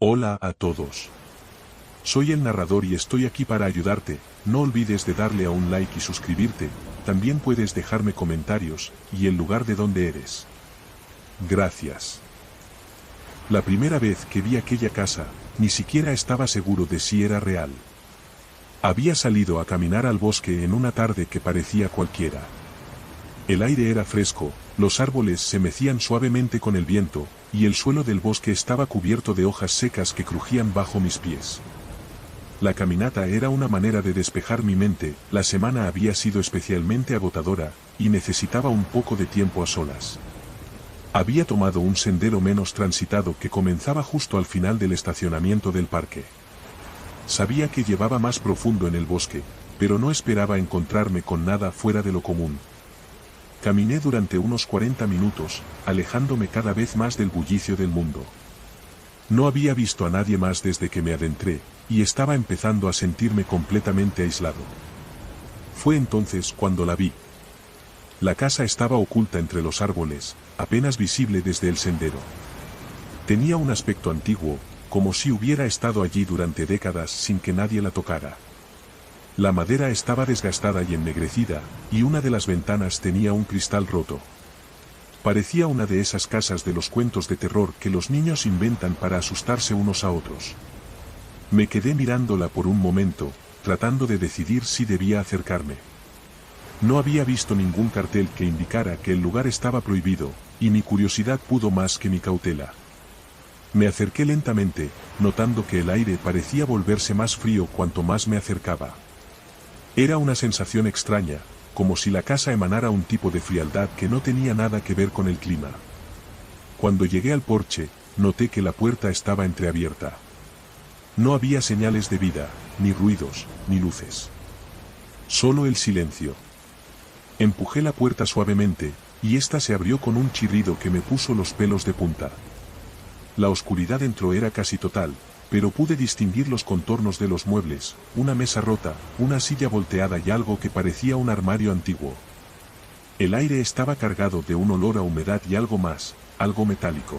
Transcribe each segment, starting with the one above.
Hola a todos. Soy el narrador y estoy aquí para ayudarte. No olvides de darle a un like y suscribirte. También puedes dejarme comentarios y el lugar de donde eres. Gracias. La primera vez que vi aquella casa, ni siquiera estaba seguro de si era real. Había salido a caminar al bosque en una tarde que parecía cualquiera. El aire era fresco, los árboles se mecían suavemente con el viento, y el suelo del bosque estaba cubierto de hojas secas que crujían bajo mis pies. La caminata era una manera de despejar mi mente. La semana había sido especialmente agotadora, y necesitaba un poco de tiempo a solas. Había tomado un sendero menos transitado que comenzaba justo al final del estacionamiento del parque. Sabía que llevaba más profundo en el bosque, pero no esperaba encontrarme con nada fuera de lo común. Caminé durante unos 40 minutos, alejándome cada vez más del bullicio del mundo. No había visto a nadie más desde que me adentré, y estaba empezando a sentirme completamente aislado. Fue entonces cuando la vi. La casa estaba oculta entre los árboles, apenas visible desde el sendero. Tenía un aspecto antiguo, como si hubiera estado allí durante décadas sin que nadie la tocara. La madera estaba desgastada y ennegrecida, y una de las ventanas tenía un cristal roto. Parecía una de esas casas de los cuentos de terror que los niños inventan para asustarse unos a otros. Me quedé mirándola por un momento, tratando de decidir si debía acercarme. No había visto ningún cartel que indicara que el lugar estaba prohibido, y mi curiosidad pudo más que mi cautela. Me acerqué lentamente, notando que el aire parecía volverse más frío cuanto más me acercaba. Era una sensación extraña, como si la casa emanara un tipo de frialdad que no tenía nada que ver con el clima. Cuando llegué al porche, noté que la puerta estaba entreabierta. No había señales de vida, ni ruidos, ni luces. Solo el silencio. Empujé la puerta suavemente, y ésta se abrió con un chirrido que me puso los pelos de punta. La oscuridad dentro era casi total, pero pude distinguir los contornos de los muebles, una mesa rota, una silla volteada y algo que parecía un armario antiguo. El aire estaba cargado de un olor a humedad y algo más, algo metálico.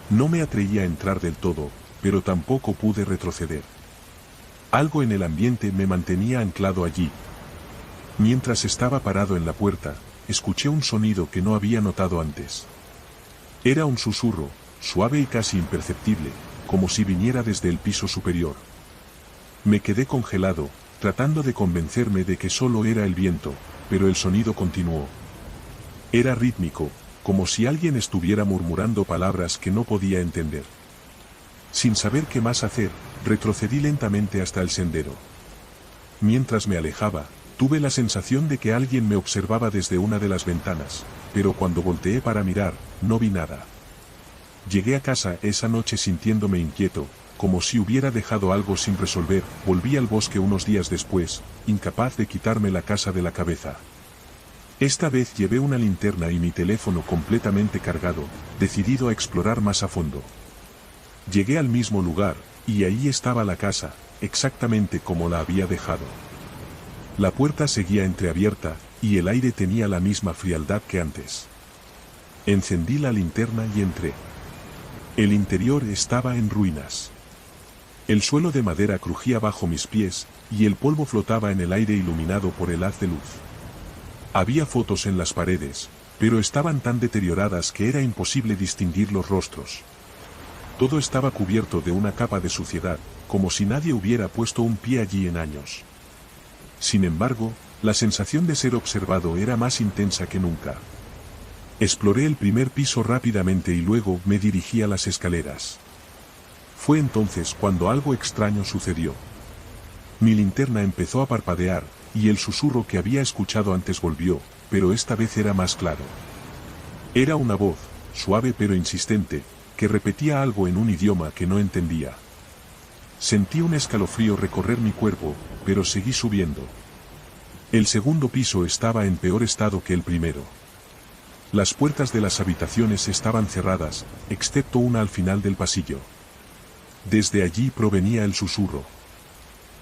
No me atreví a entrar del todo, pero tampoco pude retroceder. Algo en el ambiente me mantenía anclado allí. Mientras estaba parado en la puerta, escuché un sonido que no había notado antes. Era un susurro, suave y casi imperceptible, como si viniera desde el piso superior. Me quedé congelado, tratando de convencerme de que solo era el viento, pero el sonido continuó. Era rítmico, como si alguien estuviera murmurando palabras que no podía entender. Sin saber qué más hacer, retrocedí lentamente hasta el sendero. Mientras me alejaba, tuve la sensación de que alguien me observaba desde una de las ventanas, pero cuando volteé para mirar, no vi nada. Llegué a casa esa noche sintiéndome inquieto, como si hubiera dejado algo sin resolver. Volví al bosque unos días después, incapaz de quitarme la casa de la cabeza. Esta vez llevé una linterna y mi teléfono completamente cargado, decidido a explorar más a fondo. Llegué al mismo lugar, y ahí estaba la casa, exactamente como la había dejado. La puerta seguía entreabierta, y el aire tenía la misma frialdad que antes. Encendí la linterna y entré. El interior estaba en ruinas. El suelo de madera crujía bajo mis pies, y el polvo flotaba en el aire iluminado por el haz de luz. Había fotos en las paredes, pero estaban tan deterioradas que era imposible distinguir los rostros. Todo estaba cubierto de una capa de suciedad, como si nadie hubiera puesto un pie allí en años. Sin embargo, la sensación de ser observado era más intensa que nunca. Exploré el primer piso rápidamente y luego me dirigí a las escaleras. Fue entonces cuando algo extraño sucedió. Mi linterna empezó a parpadear, y el susurro que había escuchado antes volvió, pero esta vez era más claro. Era una voz, suave pero insistente, que repetía algo en un idioma que no entendía. Sentí un escalofrío recorrer mi cuerpo, pero seguí subiendo. El segundo piso estaba en peor estado que el primero. Las puertas de las habitaciones estaban cerradas, excepto una al final del pasillo. Desde allí provenía el susurro.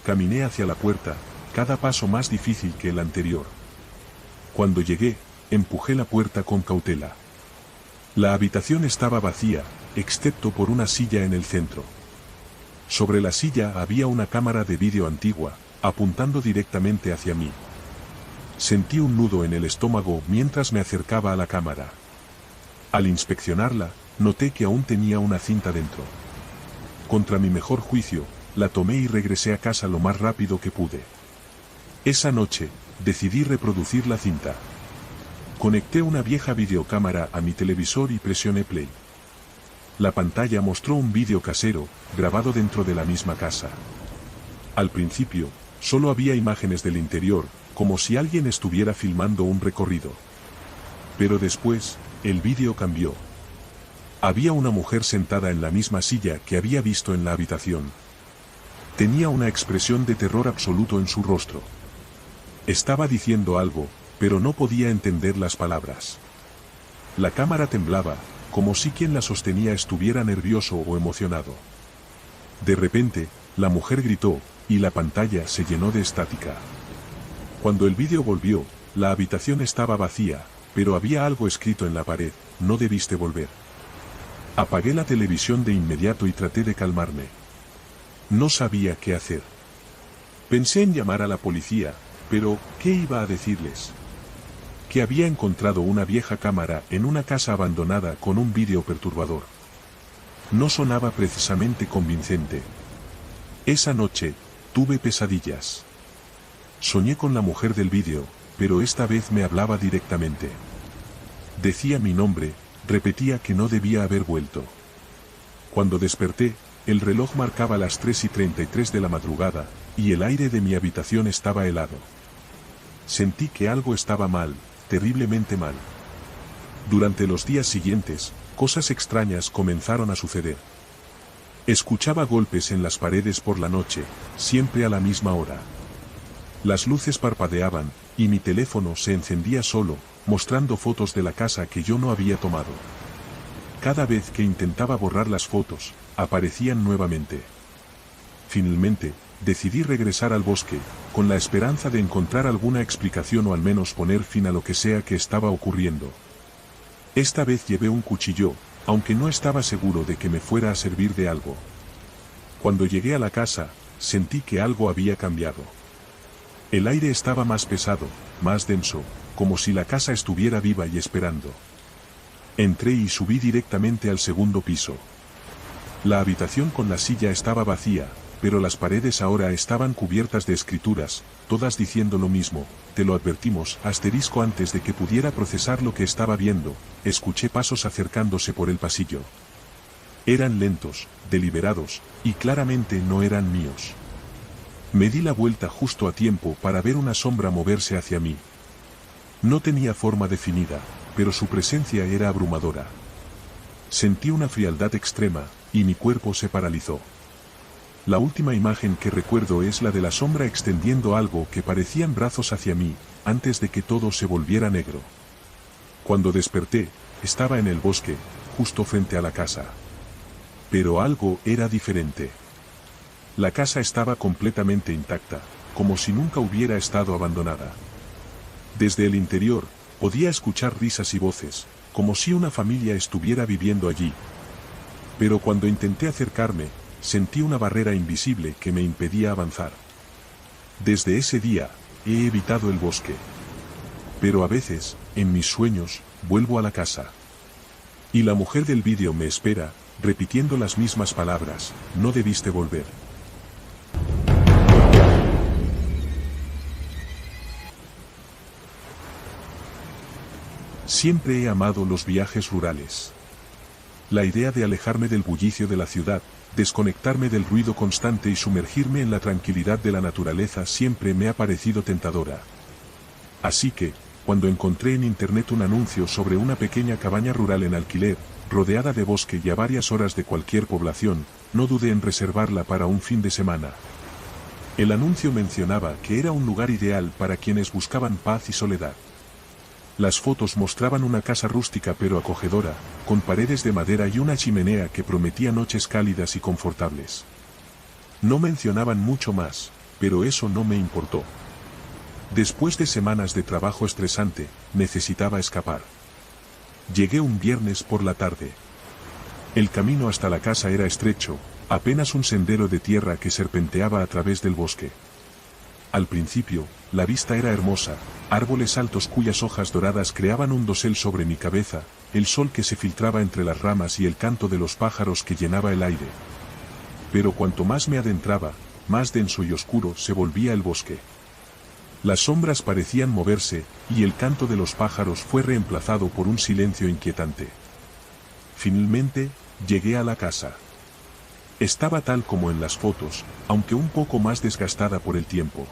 Caminé hacia la puerta, cada paso más difícil que el anterior. Cuando llegué, empujé la puerta con cautela. La habitación estaba vacía, excepto por una silla en el centro. Sobre la silla había una cámara de vídeo antigua, apuntando directamente hacia mí. Sentí un nudo en el estómago mientras me acercaba a la cámara. Al inspeccionarla, noté que aún tenía una cinta dentro. Contra mi mejor juicio, la tomé y regresé a casa lo más rápido que pude. Esa noche, decidí reproducir la cinta. Conecté una vieja videocámara a mi televisor y presioné play. La pantalla mostró un vídeo casero, grabado dentro de la misma casa. Al principio, solo había imágenes del interior, como si alguien estuviera filmando un recorrido. Pero después, el vídeo cambió. Había una mujer sentada en la misma silla que había visto en la habitación. Tenía una expresión de terror absoluto en su rostro. Estaba diciendo algo, pero no podía entender las palabras. La cámara temblaba, como si quien la sostenía estuviera nervioso o emocionado. De repente, la mujer gritó, y la pantalla se llenó de estática. Cuando el vídeo volvió, la habitación estaba vacía, pero había algo escrito en la pared: no debiste volver. Apagué la televisión de inmediato y traté de calmarme. No sabía qué hacer. Pensé en llamar a la policía, pero ¿qué iba a decirles? Que había encontrado una vieja cámara en una casa abandonada con un vídeo perturbador. No sonaba precisamente convincente. Esa noche, tuve pesadillas. Soñé con la mujer del vídeo, pero esta vez me hablaba directamente. Decía mi nombre, repetía que no debía haber vuelto. Cuando desperté, el reloj marcaba las 3:33 de la madrugada, y el aire de mi habitación estaba helado. Sentí que algo estaba mal, terriblemente mal. Durante los días siguientes, cosas extrañas comenzaron a suceder. Escuchaba golpes en las paredes por la noche, siempre a la misma hora. Las luces parpadeaban, y mi teléfono se encendía solo, mostrando fotos de la casa que yo no había tomado. Cada vez que intentaba borrar las fotos, aparecían nuevamente. Finalmente, decidí regresar al bosque, con la esperanza de encontrar alguna explicación o al menos poner fin a lo que sea que estaba ocurriendo. Esta vez llevé un cuchillo, aunque no estaba seguro de que me fuera a servir de algo. Cuando llegué a la casa, sentí que algo había cambiado. El aire estaba más pesado, más denso, como si la casa estuviera viva y esperando. Entré y subí directamente al segundo piso. La habitación con la silla estaba vacía, pero las paredes ahora estaban cubiertas de escrituras, todas diciendo lo mismo: te lo advertimos, asterisco. Antes de que pudiera procesar lo que estaba viendo, escuché pasos acercándose por el pasillo. Eran lentos, deliberados, y claramente no eran míos. Me di la vuelta justo a tiempo para ver una sombra moverse hacia mí. No tenía forma definida, pero su presencia era abrumadora. Sentí una frialdad extrema, y mi cuerpo se paralizó. La última imagen que recuerdo es la de la sombra extendiendo algo que parecían brazos hacia mí, antes de que todo se volviera negro. Cuando desperté, estaba en el bosque, justo frente a la casa. Pero algo era diferente. La casa estaba completamente intacta, como si nunca hubiera estado abandonada. Desde el interior, podía escuchar risas y voces, como si una familia estuviera viviendo allí. Pero cuando intenté acercarme, sentí una barrera invisible que me impedía avanzar. Desde ese día, he evitado el bosque. Pero a veces, en mis sueños, vuelvo a la casa. Y la mujer del vídeo me espera, repitiendo las mismas palabras: no debiste volver. Siempre he amado los viajes rurales. La idea de alejarme del bullicio de la ciudad, desconectarme del ruido constante y sumergirme en la tranquilidad de la naturaleza siempre me ha parecido tentadora. Así que, cuando encontré en internet un anuncio sobre una pequeña cabaña rural en alquiler, rodeada de bosque y a varias horas de cualquier población, no dudé en reservarla para un fin de semana. El anuncio mencionaba que era un lugar ideal para quienes buscaban paz y soledad. Las fotos mostraban una casa rústica pero acogedora, con paredes de madera y una chimenea que prometía noches cálidas y confortables. No mencionaban mucho más, pero eso no me importó. Después de semanas de trabajo estresante, necesitaba escapar. Llegué un viernes por la tarde. El camino hasta la casa era estrecho, apenas un sendero de tierra que serpenteaba a través del bosque. Al principio, la vista era hermosa, árboles altos cuyas hojas doradas creaban un dosel sobre mi cabeza, el sol que se filtraba entre las ramas y el canto de los pájaros que llenaba el aire. Pero cuanto más me adentraba, más denso y oscuro se volvía el bosque. Las sombras parecían moverse, y el canto de los pájaros fue reemplazado por un silencio inquietante. Finalmente, llegué a la casa. Estaba tal como en las fotos, aunque un poco más desgastada por el tiempo.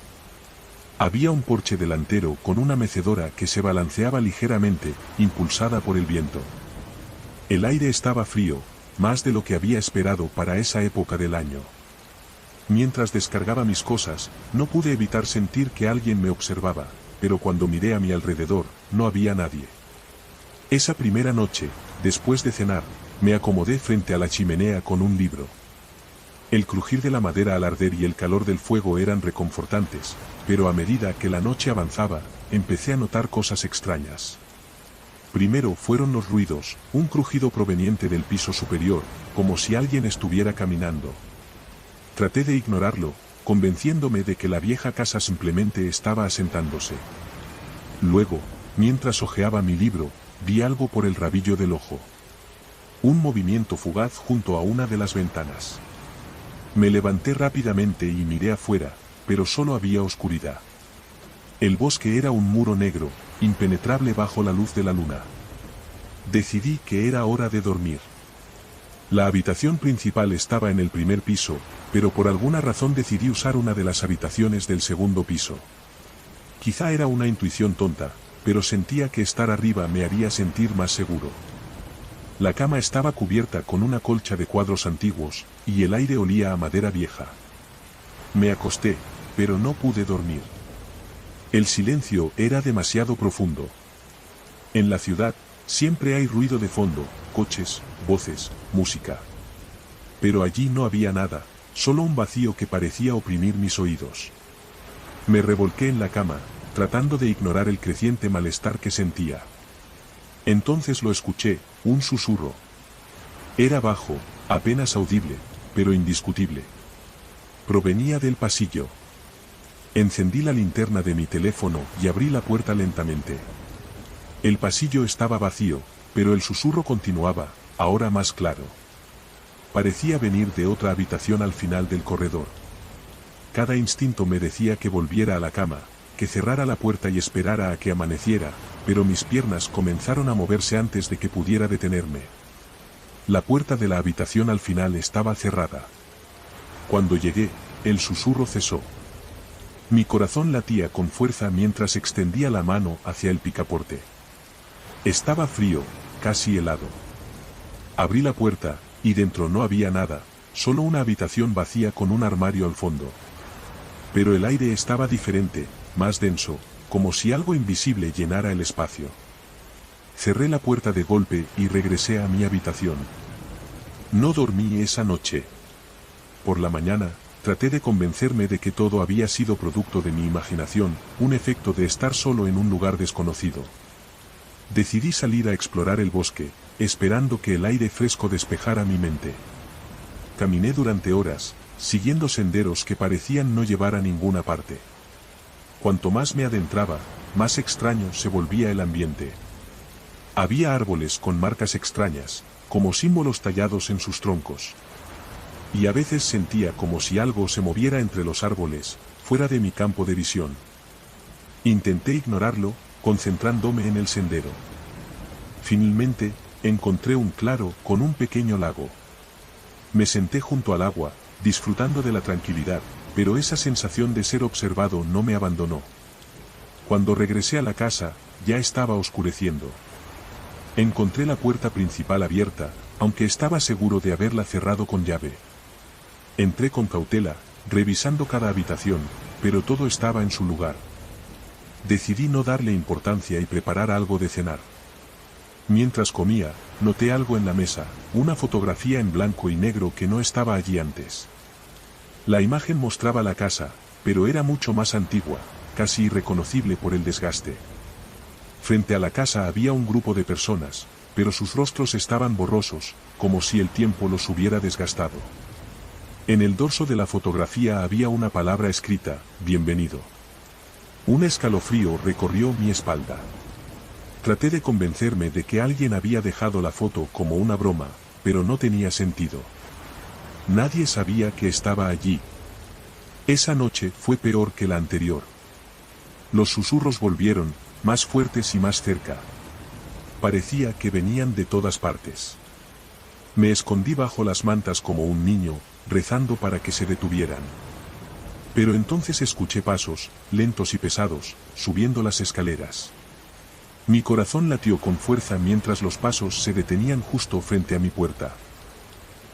Había un porche delantero con una mecedora que se balanceaba ligeramente, impulsada por el viento. El aire estaba frío, más de lo que había esperado para esa época del año. Mientras descargaba mis cosas, no pude evitar sentir que alguien me observaba, pero cuando miré a mi alrededor, no había nadie. Esa primera noche, después de cenar, me acomodé frente a la chimenea con un libro. El crujir de la madera al arder y el calor del fuego eran reconfortantes, pero a medida que la noche avanzaba, empecé a notar cosas extrañas. Primero fueron los ruidos, un crujido proveniente del piso superior, como si alguien estuviera caminando. Traté de ignorarlo, convenciéndome de que la vieja casa simplemente estaba asentándose. Luego, mientras hojeaba mi libro, vi algo por el rabillo del ojo. Un movimiento fugaz junto a una de las ventanas. Me levanté rápidamente y miré afuera, pero solo había oscuridad. El bosque era un muro negro, impenetrable bajo la luz de la luna. Decidí que era hora de dormir. La habitación principal estaba en el primer piso, pero por alguna razón decidí usar una de las habitaciones del segundo piso. Quizá era una intuición tonta, pero sentía que estar arriba me haría sentir más seguro. La cama estaba cubierta con una colcha de cuadros antiguos, y el aire olía a madera vieja. Me acosté, pero no pude dormir. El silencio era demasiado profundo. En la ciudad, siempre hay ruido de fondo, coches, voces, música. Pero allí no había nada, solo un vacío que parecía oprimir mis oídos. Me revolqué en la cama, tratando de ignorar el creciente malestar que sentía. Entonces lo escuché, un susurro. Era bajo, apenas audible, pero indiscutible. Provenía del pasillo. Encendí la linterna de mi teléfono y abrí la puerta lentamente. El pasillo estaba vacío, pero el susurro continuaba, ahora más claro. Parecía venir de otra habitación al final del corredor. Cada instinto me decía que volviera a la cama, que cerrara la puerta y esperara a que amaneciera, pero mis piernas comenzaron a moverse antes de que pudiera detenerme. La puerta de la habitación al final estaba cerrada. Cuando llegué, el susurro cesó. Mi corazón latía con fuerza mientras extendía la mano hacia el picaporte. Estaba frío, casi helado. Abrí la puerta, y dentro no había nada, solo una habitación vacía con un armario al fondo. Pero el aire estaba diferente, más denso, como si algo invisible llenara el espacio. Cerré la puerta de golpe y regresé a mi habitación. No dormí esa noche. Por la mañana, traté de convencerme de que todo había sido producto de mi imaginación, un efecto de estar solo en un lugar desconocido. Decidí salir a explorar el bosque, esperando que el aire fresco despejara mi mente. Caminé durante horas, siguiendo senderos que parecían no llevar a ninguna parte. Cuanto más me adentraba, más extraño se volvía el ambiente. Había árboles con marcas extrañas, como símbolos tallados en sus troncos. Y a veces sentía como si algo se moviera entre los árboles, fuera de mi campo de visión. Intenté ignorarlo, concentrándome en el sendero. Finalmente, encontré un claro con un pequeño lago. Me senté junto al agua, disfrutando de la tranquilidad, pero esa sensación de ser observado no me abandonó. Cuando regresé a la casa, ya estaba oscureciendo. Encontré la puerta principal abierta, aunque estaba seguro de haberla cerrado con llave. Entré con cautela, revisando cada habitación, pero todo estaba en su lugar. Decidí no darle importancia y preparar algo de cenar. Mientras comía, noté algo en la mesa, una fotografía en blanco y negro que no estaba allí antes. La imagen mostraba la casa, pero era mucho más antigua, casi irreconocible por el desgaste. Frente a la casa había un grupo de personas, pero sus rostros estaban borrosos, como si el tiempo los hubiera desgastado. En el dorso de la fotografía había una palabra escrita: bienvenido. Un escalofrío recorrió mi espalda. Traté de convencerme de que alguien había dejado la foto como una broma, pero no tenía sentido. Nadie sabía que estaba allí. Esa noche fue peor que la anterior. Los susurros volvieron, más fuertes y más cerca. Parecía que venían de todas partes. Me escondí bajo las mantas como un niño, rezando para que se detuvieran. Pero entonces escuché pasos, lentos y pesados, subiendo las escaleras. Mi corazón latió con fuerza mientras los pasos se detenían justo frente a mi puerta.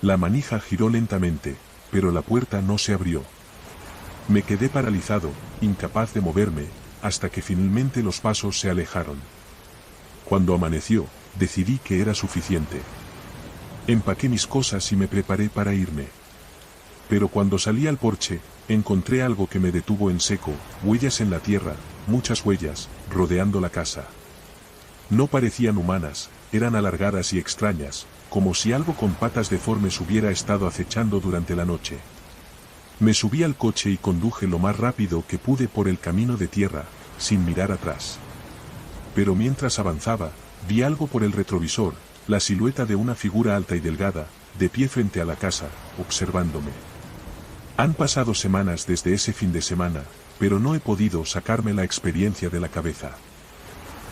La manija giró lentamente, pero la puerta no se abrió. Me quedé paralizado, incapaz de moverme, hasta que finalmente los pasos se alejaron. Cuando amaneció, decidí que era suficiente. Empaqué mis cosas y me preparé para irme. Pero cuando salí al porche, encontré algo que me detuvo en seco: huellas en la tierra, muchas huellas, rodeando la casa. No parecían humanas, eran alargadas y extrañas, como si algo con patas deformes hubiera estado acechando durante la noche. Me subí al coche y conduje lo más rápido que pude por el camino de tierra, sin mirar atrás. Pero mientras avanzaba, vi algo por el retrovisor, la silueta de una figura alta y delgada, de pie frente a la casa, observándome. Han pasado semanas desde ese fin de semana, pero no he podido sacarme la experiencia de la cabeza.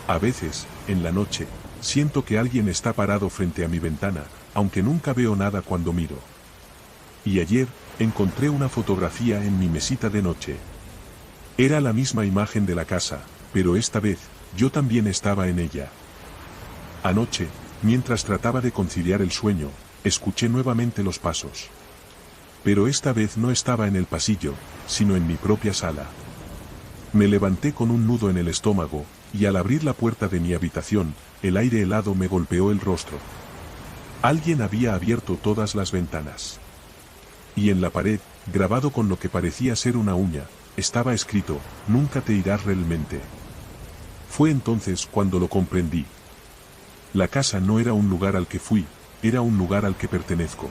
A veces, en la noche, siento que alguien está parado frente a mi ventana, aunque nunca veo nada cuando miro. Y ayer, encontré una fotografía en mi mesita de noche. Era la misma imagen de la casa, pero esta vez, yo también estaba en ella. Anoche, mientras trataba de conciliar el sueño, escuché nuevamente los pasos. Pero esta vez no estaba en el pasillo, sino en mi propia sala. Me levanté con un nudo en el estómago, y al abrir la puerta de mi habitación, el aire helado me golpeó el rostro. Alguien había abierto todas las ventanas. Y en la pared, grabado con lo que parecía ser una uña, estaba escrito: nunca te irás realmente. Fue entonces cuando lo comprendí. La casa no era un lugar al que fui, era un lugar al que pertenezco.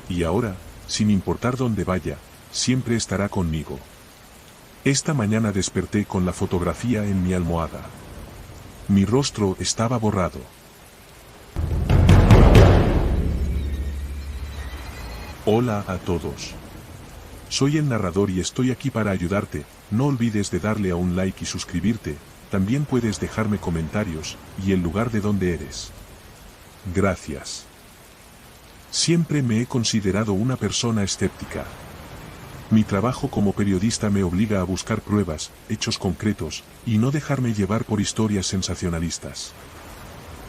Y ahora, sin importar dónde vaya, siempre estará conmigo. Esta mañana desperté con la fotografía en mi almohada. Mi rostro estaba borrado. Hola a todos. Soy el narrador y estoy aquí para ayudarte. No olvides de darle a un like y suscribirte. También puedes dejarme comentarios y el lugar de donde eres. Gracias. Siempre me he considerado una persona escéptica. Mi trabajo como periodista me obliga a buscar pruebas, hechos concretos, y no dejarme llevar por historias sensacionalistas.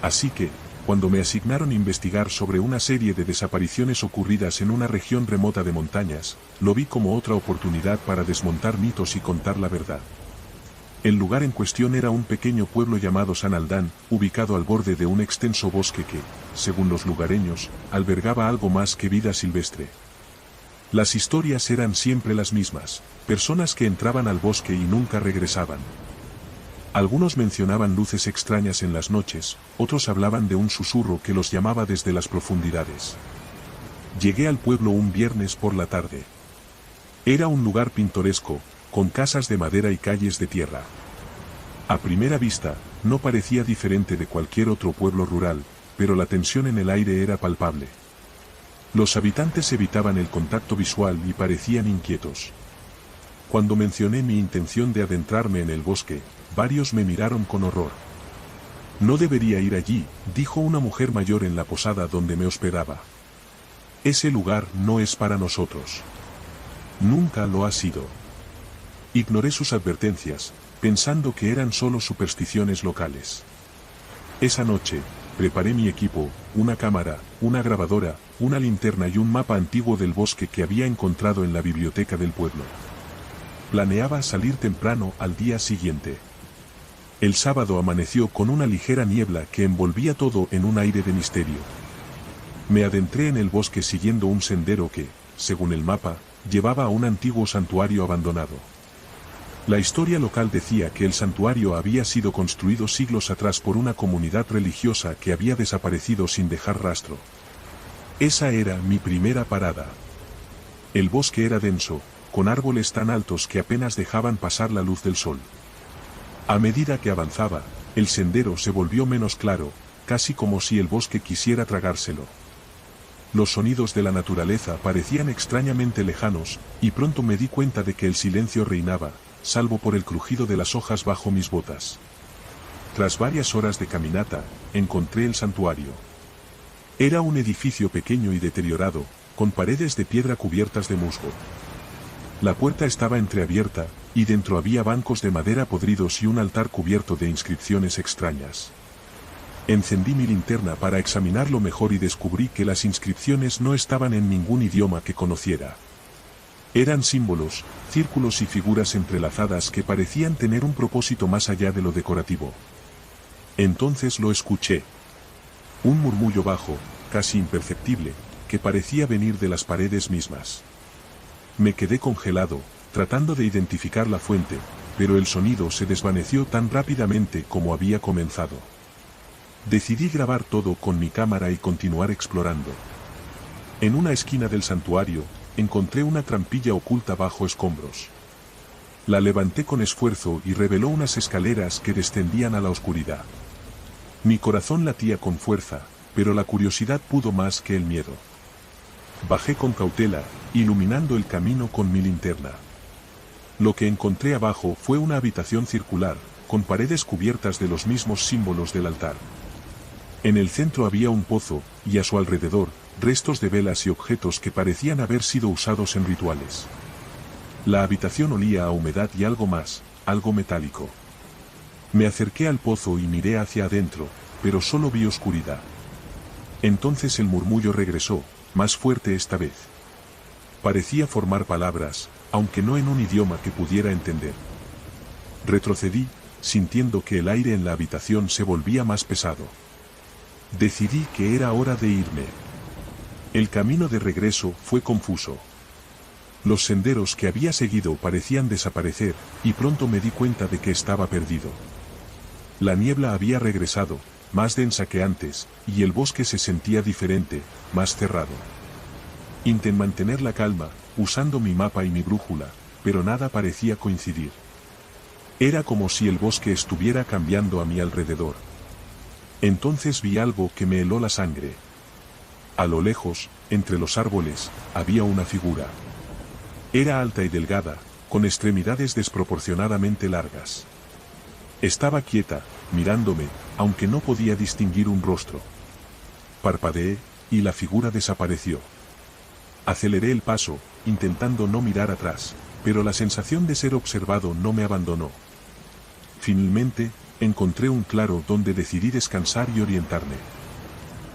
Así que, cuando me asignaron investigar sobre una serie de desapariciones ocurridas en una región remota de montañas, lo vi como otra oportunidad para desmontar mitos y contar la verdad. El lugar en cuestión era un pequeño pueblo llamado San Aldán, ubicado al borde de un extenso bosque que, según los lugareños, albergaba algo más que vida silvestre. Las historias eran siempre las mismas: personas que entraban al bosque y nunca regresaban. Algunos mencionaban luces extrañas en las noches, otros hablaban de un susurro que los llamaba desde las profundidades. Llegué al pueblo un viernes por la tarde. Era un lugar pintoresco, con casas de madera y calles de tierra. A primera vista, no parecía diferente de cualquier otro pueblo rural, pero la tensión en el aire era palpable. Los habitantes evitaban el contacto visual y parecían inquietos. Cuando mencioné mi intención de adentrarme en el bosque, varios me miraron con horror. No debería ir allí, dijo una mujer mayor en la posada donde me hospedaba. Ese lugar no es para nosotros. Nunca lo ha sido. Ignoré sus advertencias, pensando que eran solo supersticiones locales. Esa noche, preparé mi equipo: una cámara, una grabadora, una linterna y un mapa antiguo del bosque que había encontrado en la biblioteca del pueblo. Planeaba salir temprano al día siguiente. El sábado amaneció con una ligera niebla que envolvía todo en un aire de misterio. Me adentré en el bosque siguiendo un sendero que, según el mapa, llevaba a un antiguo santuario abandonado. La historia local decía que el santuario había sido construido siglos atrás por una comunidad religiosa que había desaparecido sin dejar rastro. Esa era mi primera parada. El bosque era denso, con árboles tan altos que apenas dejaban pasar la luz del sol. A medida que avanzaba, el sendero se volvió menos claro, casi como si el bosque quisiera tragárselo. Los sonidos de la naturaleza parecían extrañamente lejanos, y pronto me di cuenta de que el silencio reinaba, salvo por el crujido de las hojas bajo mis botas. Tras varias horas de caminata, encontré el santuario. Era un edificio pequeño y deteriorado, con paredes de piedra cubiertas de musgo. La puerta estaba entreabierta, y dentro había bancos de madera podridos y un altar cubierto de inscripciones extrañas. Encendí mi linterna para examinarlo mejor y descubrí que las inscripciones no estaban en ningún idioma que conociera. Eran símbolos, círculos y figuras entrelazadas que parecían tener un propósito más allá de lo decorativo. Entonces lo escuché. Un murmullo bajo, casi imperceptible, que parecía venir de las paredes mismas. Me quedé congelado, tratando de identificar la fuente, pero el sonido se desvaneció tan rápidamente como había comenzado. Decidí grabar todo con mi cámara y continuar explorando. En una esquina del santuario, encontré una trampilla oculta bajo escombros. La levanté con esfuerzo y reveló unas escaleras que descendían a la oscuridad. Mi corazón latía con fuerza, pero la curiosidad pudo más que el miedo. Bajé con cautela, iluminando el camino con mi linterna. Lo que encontré abajo fue una habitación circular, con paredes cubiertas de los mismos símbolos del altar. En el centro había un pozo, y a su alrededor, restos de velas y objetos que parecían haber sido usados en rituales. La habitación olía a humedad y algo más, algo metálico. Me acerqué al pozo y miré hacia adentro, pero solo vi oscuridad. Entonces el murmullo regresó, más fuerte esta vez. Parecía formar palabras, aunque no en un idioma que pudiera entender. Retrocedí, sintiendo que el aire en la habitación se volvía más pesado. Decidí que era hora de irme. El camino de regreso fue confuso. Los senderos que había seguido parecían desaparecer, y pronto me di cuenta de que estaba perdido. La niebla había regresado, más densa que antes, y el bosque se sentía diferente, más cerrado. Intenté mantener la calma, usando mi mapa y mi brújula, pero nada parecía coincidir. Era como si el bosque estuviera cambiando a mi alrededor. Entonces vi algo que me heló la sangre. A lo lejos, entre los árboles, había una figura. Era alta y delgada, con extremidades desproporcionadamente largas. Estaba quieta, mirándome, aunque no podía distinguir un rostro. Parpadeé, y la figura desapareció. Aceleré el paso, intentando no mirar atrás, pero la sensación de ser observado no me abandonó. Finalmente, encontré un claro donde decidí descansar y orientarme.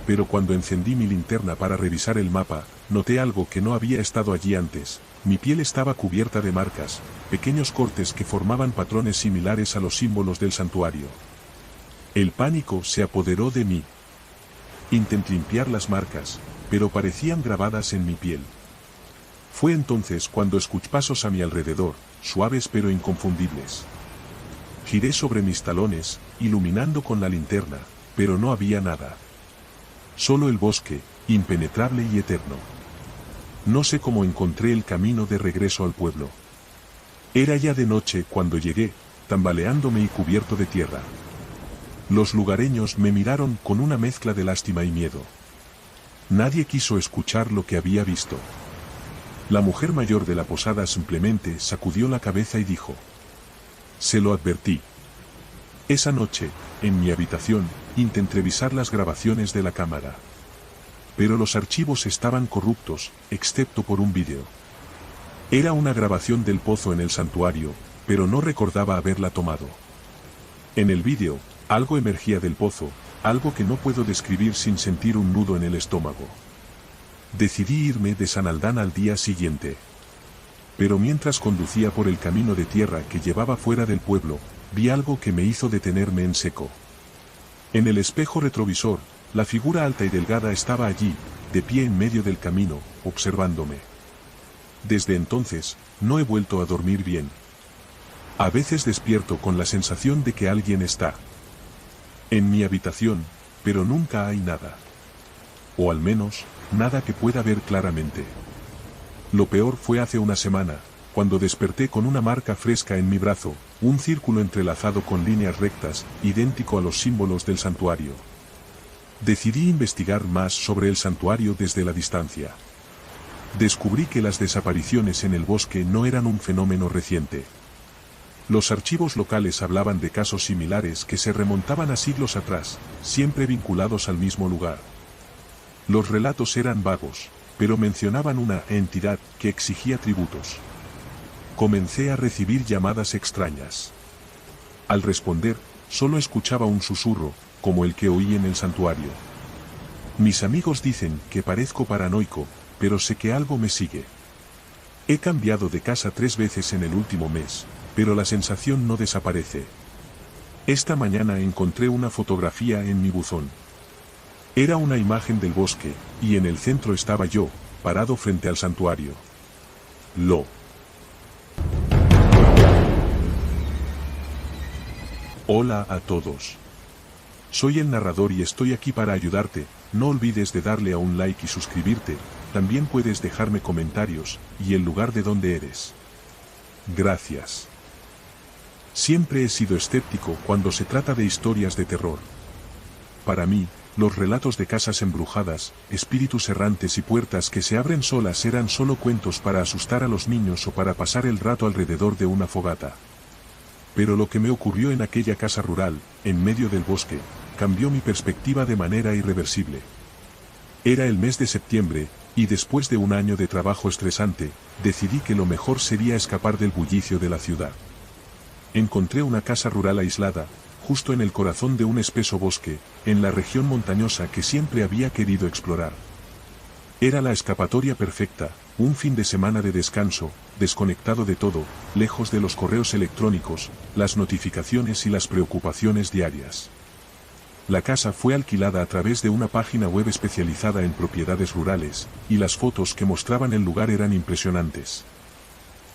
Pero cuando encendí mi linterna para revisar el mapa, noté algo que no había estado allí antes. Mi piel estaba cubierta de marcas, pequeños cortes que formaban patrones similares a los símbolos del santuario. El pánico se apoderó de mí. Intenté limpiar las marcas, pero parecían grabadas en mi piel. Fue entonces cuando escuché pasos a mi alrededor, suaves pero inconfundibles. Giré sobre mis talones, iluminando con la linterna, pero no había nada. Solo el bosque, impenetrable y eterno. No sé cómo encontré el camino de regreso al pueblo. Era ya de noche cuando llegué, tambaleándome y cubierto de tierra. Los lugareños me miraron con una mezcla de lástima y miedo. Nadie quiso escuchar lo que había visto. La mujer mayor de la posada simplemente sacudió la cabeza y dijo: «Se lo advertí». Esa noche, en mi habitación, intenté revisar las grabaciones de la cámara. Pero los archivos estaban corruptos, excepto por un vídeo. Era una grabación del pozo en el santuario, pero no recordaba haberla tomado. En el vídeo, algo emergía del pozo, algo que no puedo describir sin sentir un nudo en el estómago. Decidí irme de San Aldán al día siguiente. Pero mientras conducía por el camino de tierra que llevaba fuera del pueblo, vi algo que me hizo detenerme en seco. En el espejo retrovisor, la figura alta y delgada estaba allí, de pie en medio del camino, observándome. Desde entonces, no he vuelto a dormir bien. A veces despierto con la sensación de que alguien está en mi habitación, pero nunca hay nada. O al menos, nada que pueda ver claramente. Lo peor fue hace una semana, cuando desperté con una marca fresca en mi brazo, un círculo entrelazado con líneas rectas, idéntico a los símbolos del santuario. Decidí investigar más sobre el santuario desde la distancia. Descubrí que las desapariciones en el bosque no eran un fenómeno reciente. Los archivos locales hablaban de casos similares que se remontaban a siglos atrás, siempre vinculados al mismo lugar. Los relatos eran vagos, pero mencionaban una entidad que exigía tributos. Comencé a recibir llamadas extrañas. Al responder, solo escuchaba un susurro, como el que oí en el santuario. Mis amigos dicen que parezco paranoico, pero sé que algo me sigue. He cambiado de casa 3 veces en el último mes, pero la sensación no desaparece. Esta mañana encontré una fotografía en mi buzón. Era una imagen del bosque, y en el centro estaba yo, parado frente al santuario. Hola a todos. Soy el narrador y estoy aquí para ayudarte. No olvides de darle a un like y suscribirte. También puedes dejarme comentarios, y el lugar de donde eres. Gracias. Siempre he sido escéptico cuando se trata de historias de terror. Para mí, los relatos de casas embrujadas, espíritus errantes y puertas que se abren solas eran solo cuentos para asustar a los niños o para pasar el rato alrededor de una fogata. Pero lo que me ocurrió en aquella casa rural, en medio del bosque, cambió mi perspectiva de manera irreversible. Era el mes de septiembre, y después de un año de trabajo estresante, decidí que lo mejor sería escapar del bullicio de la ciudad. Encontré una casa rural aislada, justo en el corazón de un espeso bosque, en la región montañosa que siempre había querido explorar. Era la escapatoria perfecta, un fin de semana de descanso, desconectado de todo, lejos de los correos electrónicos, las notificaciones y las preocupaciones diarias. La casa fue alquilada a través de una página web especializada en propiedades rurales, y las fotos que mostraban el lugar eran impresionantes.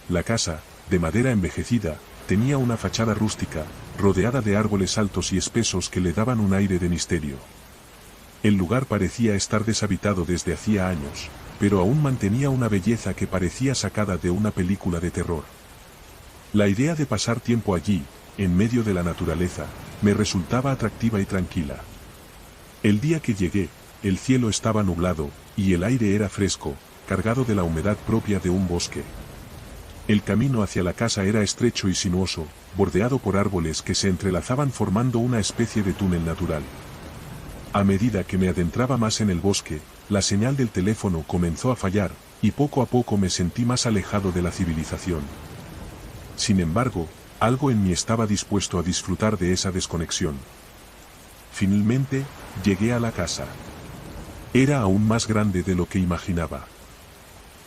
La casa, de madera envejecida, tenía una fachada rústica, rodeada de árboles altos y espesos que le daban un aire de misterio. El lugar parecía estar deshabitado desde hacía años, pero aún mantenía una belleza que parecía sacada de una película de terror. La idea de pasar tiempo allí, en medio de la naturaleza, me resultaba atractiva y tranquila. El día que llegué, el cielo estaba nublado, y el aire era fresco, cargado de la humedad propia de un bosque. El camino hacia la casa era estrecho y sinuoso, bordeado por árboles que se entrelazaban formando una especie de túnel natural. A medida que me adentraba más en el bosque, la señal del teléfono comenzó a fallar, y poco a poco me sentí más alejado de la civilización. Sin embargo, algo en mí estaba dispuesto a disfrutar de esa desconexión. Finalmente, llegué a la casa. Era aún más grande de lo que imaginaba.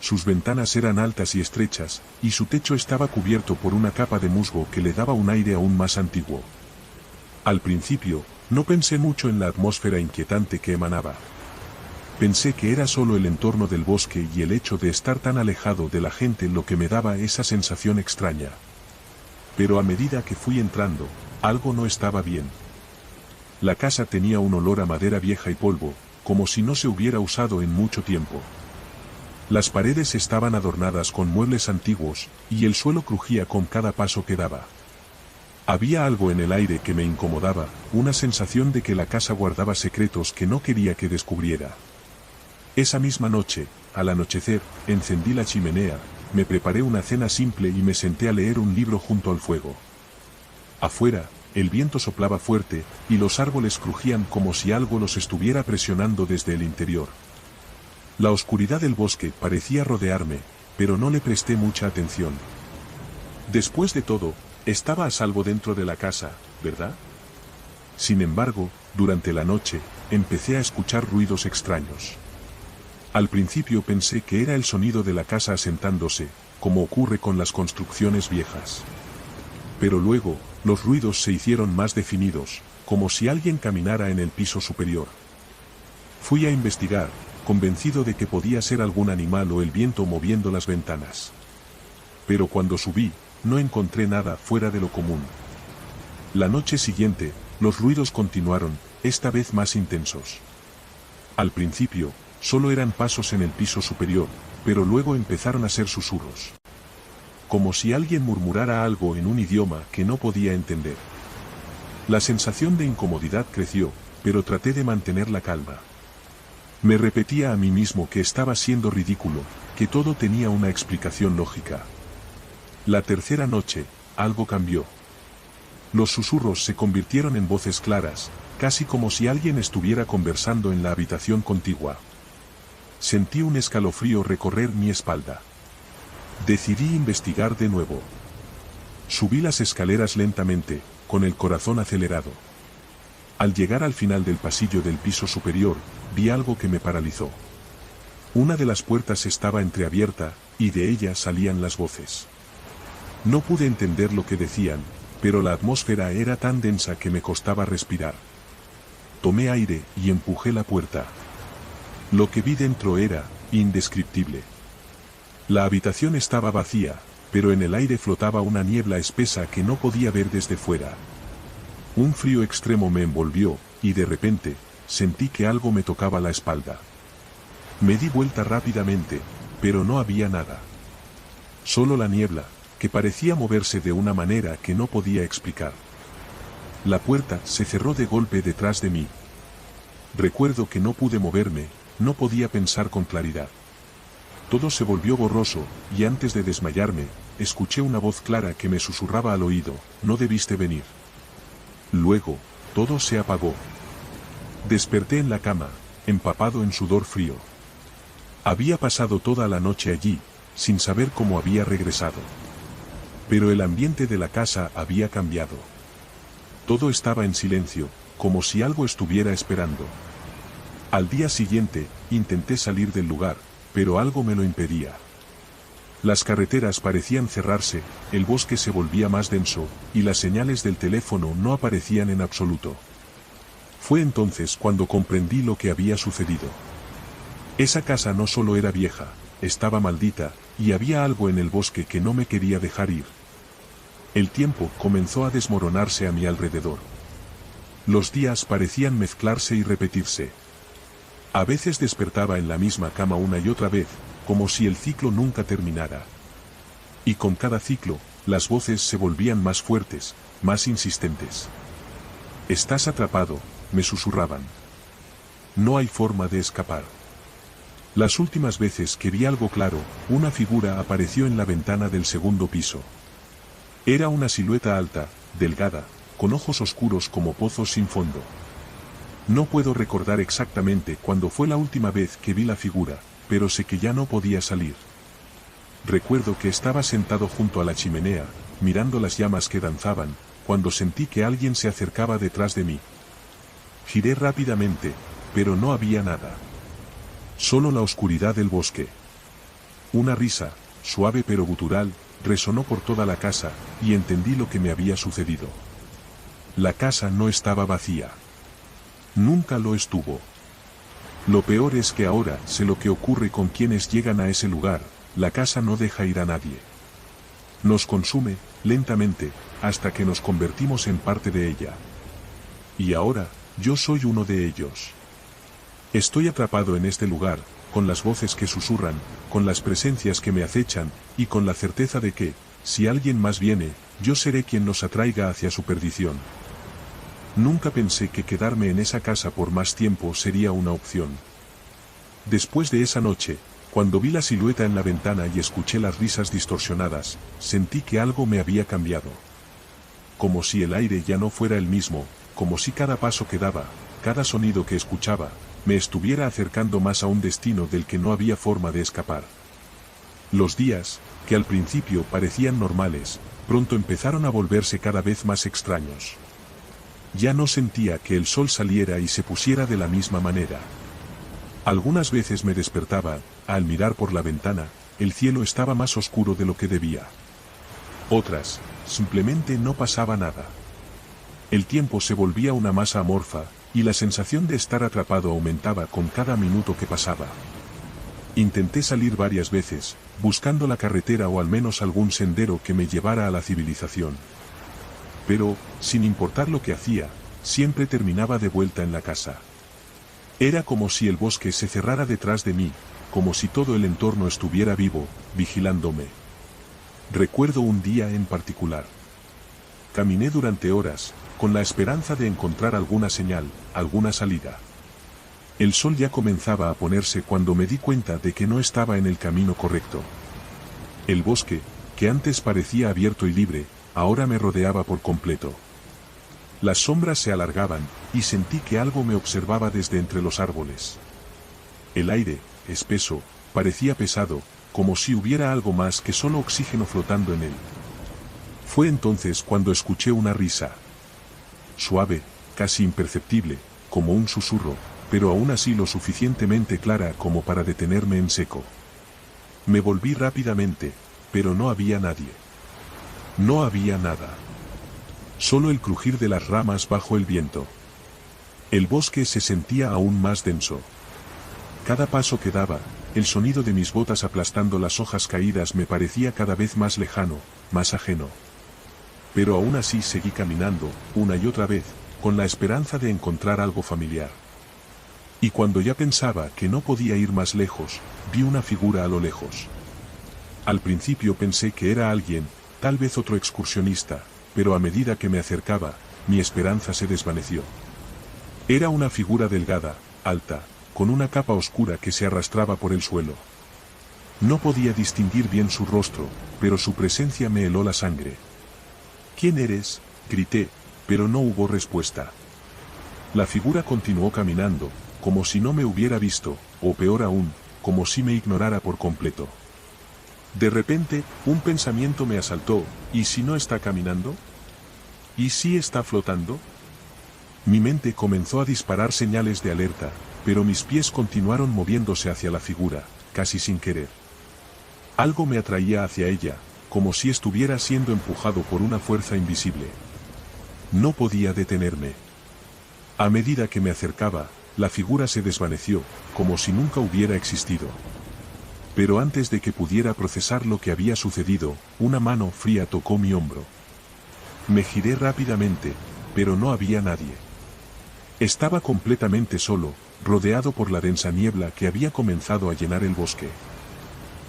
Sus ventanas eran altas y estrechas, y su techo estaba cubierto por una capa de musgo que le daba un aire aún más antiguo. Al principio, no pensé mucho en la atmósfera inquietante que emanaba. Pensé que era solo el entorno del bosque y el hecho de estar tan alejado de la gente lo que me daba esa sensación extraña. Pero a medida que fui entrando, algo no estaba bien. La casa tenía un olor a madera vieja y polvo, como si no se hubiera usado en mucho tiempo. Las paredes estaban adornadas con muebles antiguos, y el suelo crujía con cada paso que daba. Había algo en el aire que me incomodaba, una sensación de que la casa guardaba secretos que no quería que descubriera. Esa misma noche, al anochecer, encendí la chimenea, me preparé una cena simple y me senté a leer un libro junto al fuego. Afuera, el viento soplaba fuerte, y los árboles crujían como si algo los estuviera presionando desde el interior. La oscuridad del bosque parecía rodearme, pero no le presté mucha atención. Después de todo, estaba a salvo dentro de la casa, ¿verdad? Sin embargo, durante la noche, empecé a escuchar ruidos extraños. Al principio pensé que era el sonido de la casa asentándose, como ocurre con las construcciones viejas. Pero luego, los ruidos se hicieron más definidos, como si alguien caminara en el piso superior. Fui a investigar, convencido de que podía ser algún animal o el viento moviendo las ventanas. Pero cuando subí, no encontré nada fuera de lo común. La noche siguiente, los ruidos continuaron, esta vez más intensos. Al principio, solo eran pasos en el piso superior, pero luego empezaron a ser susurros. Como si alguien murmurara algo en un idioma que no podía entender. La sensación de incomodidad creció, pero traté de mantener la calma. Me repetía a mí mismo que estaba siendo ridículo, que todo tenía una explicación lógica. La tercera noche, algo cambió. Los susurros se convirtieron en voces claras, casi como si alguien estuviera conversando en la habitación contigua. Sentí un escalofrío recorrer mi espalda. Decidí investigar de nuevo. Subí las escaleras lentamente, con el corazón acelerado. Al llegar al final del pasillo del piso superior, vi algo que me paralizó. Una de las puertas estaba entreabierta, y de ella salían las voces. No pude entender lo que decían, pero la atmósfera era tan densa que me costaba respirar. Tomé aire y empujé la puerta. Lo que vi dentro era indescriptible. La habitación estaba vacía, pero en el aire flotaba una niebla espesa que no podía ver desde fuera. Un frío extremo me envolvió, y de repente, sentí que algo me tocaba la espalda. Me di vuelta rápidamente, pero no había nada. Solo la niebla, que parecía moverse de una manera que no podía explicar. La puerta se cerró de golpe detrás de mí. Recuerdo que no pude moverme, no podía pensar con claridad. Todo se volvió borroso, y antes de desmayarme, escuché una voz clara que me susurraba al oído, no debiste venir. Luego, todo se apagó. Desperté en la cama, empapado en sudor frío. Había pasado toda la noche allí, sin saber cómo había regresado. Pero el ambiente de la casa había cambiado. Todo estaba en silencio, como si algo estuviera esperando. Al día siguiente, intenté salir del lugar, pero algo me lo impedía. Las carreteras parecían cerrarse, el bosque se volvía más denso, y las señales del teléfono no aparecían en absoluto. Fue entonces cuando comprendí lo que había sucedido. Esa casa no solo era vieja, estaba maldita, y había algo en el bosque que no me quería dejar ir. El tiempo comenzó a desmoronarse a mi alrededor. Los días parecían mezclarse y repetirse. A veces despertaba en la misma cama una y otra vez, como si el ciclo nunca terminara. Y con cada ciclo, las voces se volvían más fuertes, más insistentes. «Estás atrapado», me susurraban. «No hay forma de escapar». Las últimas veces que vi algo claro, una figura apareció en la ventana del segundo piso. Era una silueta alta, delgada, con ojos oscuros como pozos sin fondo. No puedo recordar exactamente cuándo fue la última vez que vi la figura, pero sé que ya no podía salir. Recuerdo que estaba sentado junto a la chimenea, mirando las llamas que danzaban, cuando sentí que alguien se acercaba detrás de mí. Giré rápidamente, pero no había nada. Solo la oscuridad del bosque. Una risa, suave pero gutural, resonó por toda la casa, y entendí lo que me había sucedido. La casa no estaba vacía. Nunca lo estuvo. Lo peor es que ahora sé lo que ocurre con quienes llegan a ese lugar, la casa no deja ir a nadie. Nos consume, lentamente, hasta que nos convertimos en parte de ella. Y ahora, yo soy uno de ellos. Estoy atrapado en este lugar, con las voces que susurran, con las presencias que me acechan, y con la certeza de que, si alguien más viene, yo seré quien los atraiga hacia su perdición. Nunca pensé que quedarme en esa casa por más tiempo sería una opción. Después de esa noche, cuando vi la silueta en la ventana y escuché las risas distorsionadas, sentí que algo me había cambiado. Como si el aire ya no fuera el mismo, como si cada paso que daba, cada sonido que escuchaba, me estuviera acercando más a un destino del que no había forma de escapar. Los días, que al principio parecían normales, pronto empezaron a volverse cada vez más extraños. Ya no sentía que el sol saliera y se pusiera de la misma manera. Algunas veces me despertaba, al mirar por la ventana, el cielo estaba más oscuro de lo que debía. Otras, simplemente no pasaba nada. El tiempo se volvía una masa amorfa, y la sensación de estar atrapado aumentaba con cada minuto que pasaba. Intenté salir varias veces, buscando la carretera o al menos algún sendero que me llevara a la civilización. Pero, sin importar lo que hacía, siempre terminaba de vuelta en la casa. Era como si el bosque se cerrara detrás de mí, como si todo el entorno estuviera vivo, vigilándome. Recuerdo un día en particular. Caminé durante horas, con la esperanza de encontrar alguna señal, alguna salida. El sol ya comenzaba a ponerse cuando me di cuenta de que no estaba en el camino correcto. El bosque, que antes parecía abierto y libre, ahora me rodeaba por completo. Las sombras se alargaban, y sentí que algo me observaba desde entre los árboles. El aire, espeso, parecía pesado, como si hubiera algo más que solo oxígeno flotando en él. Fue entonces cuando escuché una risa. Suave, casi imperceptible, como un susurro, pero aún así lo suficientemente clara como para detenerme en seco. Me volví rápidamente, pero no había nadie. No había nada. Solo el crujir de las ramas bajo el viento. El bosque se sentía aún más denso. Cada paso que daba, el sonido de mis botas aplastando las hojas caídas me parecía cada vez más lejano, más ajeno. Pero aún así seguí caminando, una y otra vez, con la esperanza de encontrar algo familiar. Y cuando ya pensaba que no podía ir más lejos, vi una figura a lo lejos. Al principio pensé que era alguien, tal vez otro excursionista, pero a medida que me acercaba, mi esperanza se desvaneció. Era una figura delgada, alta, con una capa oscura que se arrastraba por el suelo. No podía distinguir bien su rostro, pero su presencia me heló la sangre. «¿Quién eres?», grité, pero no hubo respuesta. La figura continuó caminando, como si no me hubiera visto, o peor aún, como si me ignorara por completo. De repente, un pensamiento me asaltó: ¿y si no está caminando? ¿Y si está flotando? Mi mente comenzó a disparar señales de alerta, pero mis pies continuaron moviéndose hacia la figura, casi sin querer. Algo me atraía hacia ella, como si estuviera siendo empujado por una fuerza invisible. No podía detenerme. A medida que me acercaba, la figura se desvaneció, como si nunca hubiera existido. Pero antes de que pudiera procesar lo que había sucedido, una mano fría tocó mi hombro. Me giré rápidamente, pero no había nadie. Estaba completamente solo, rodeado por la densa niebla que había comenzado a llenar el bosque.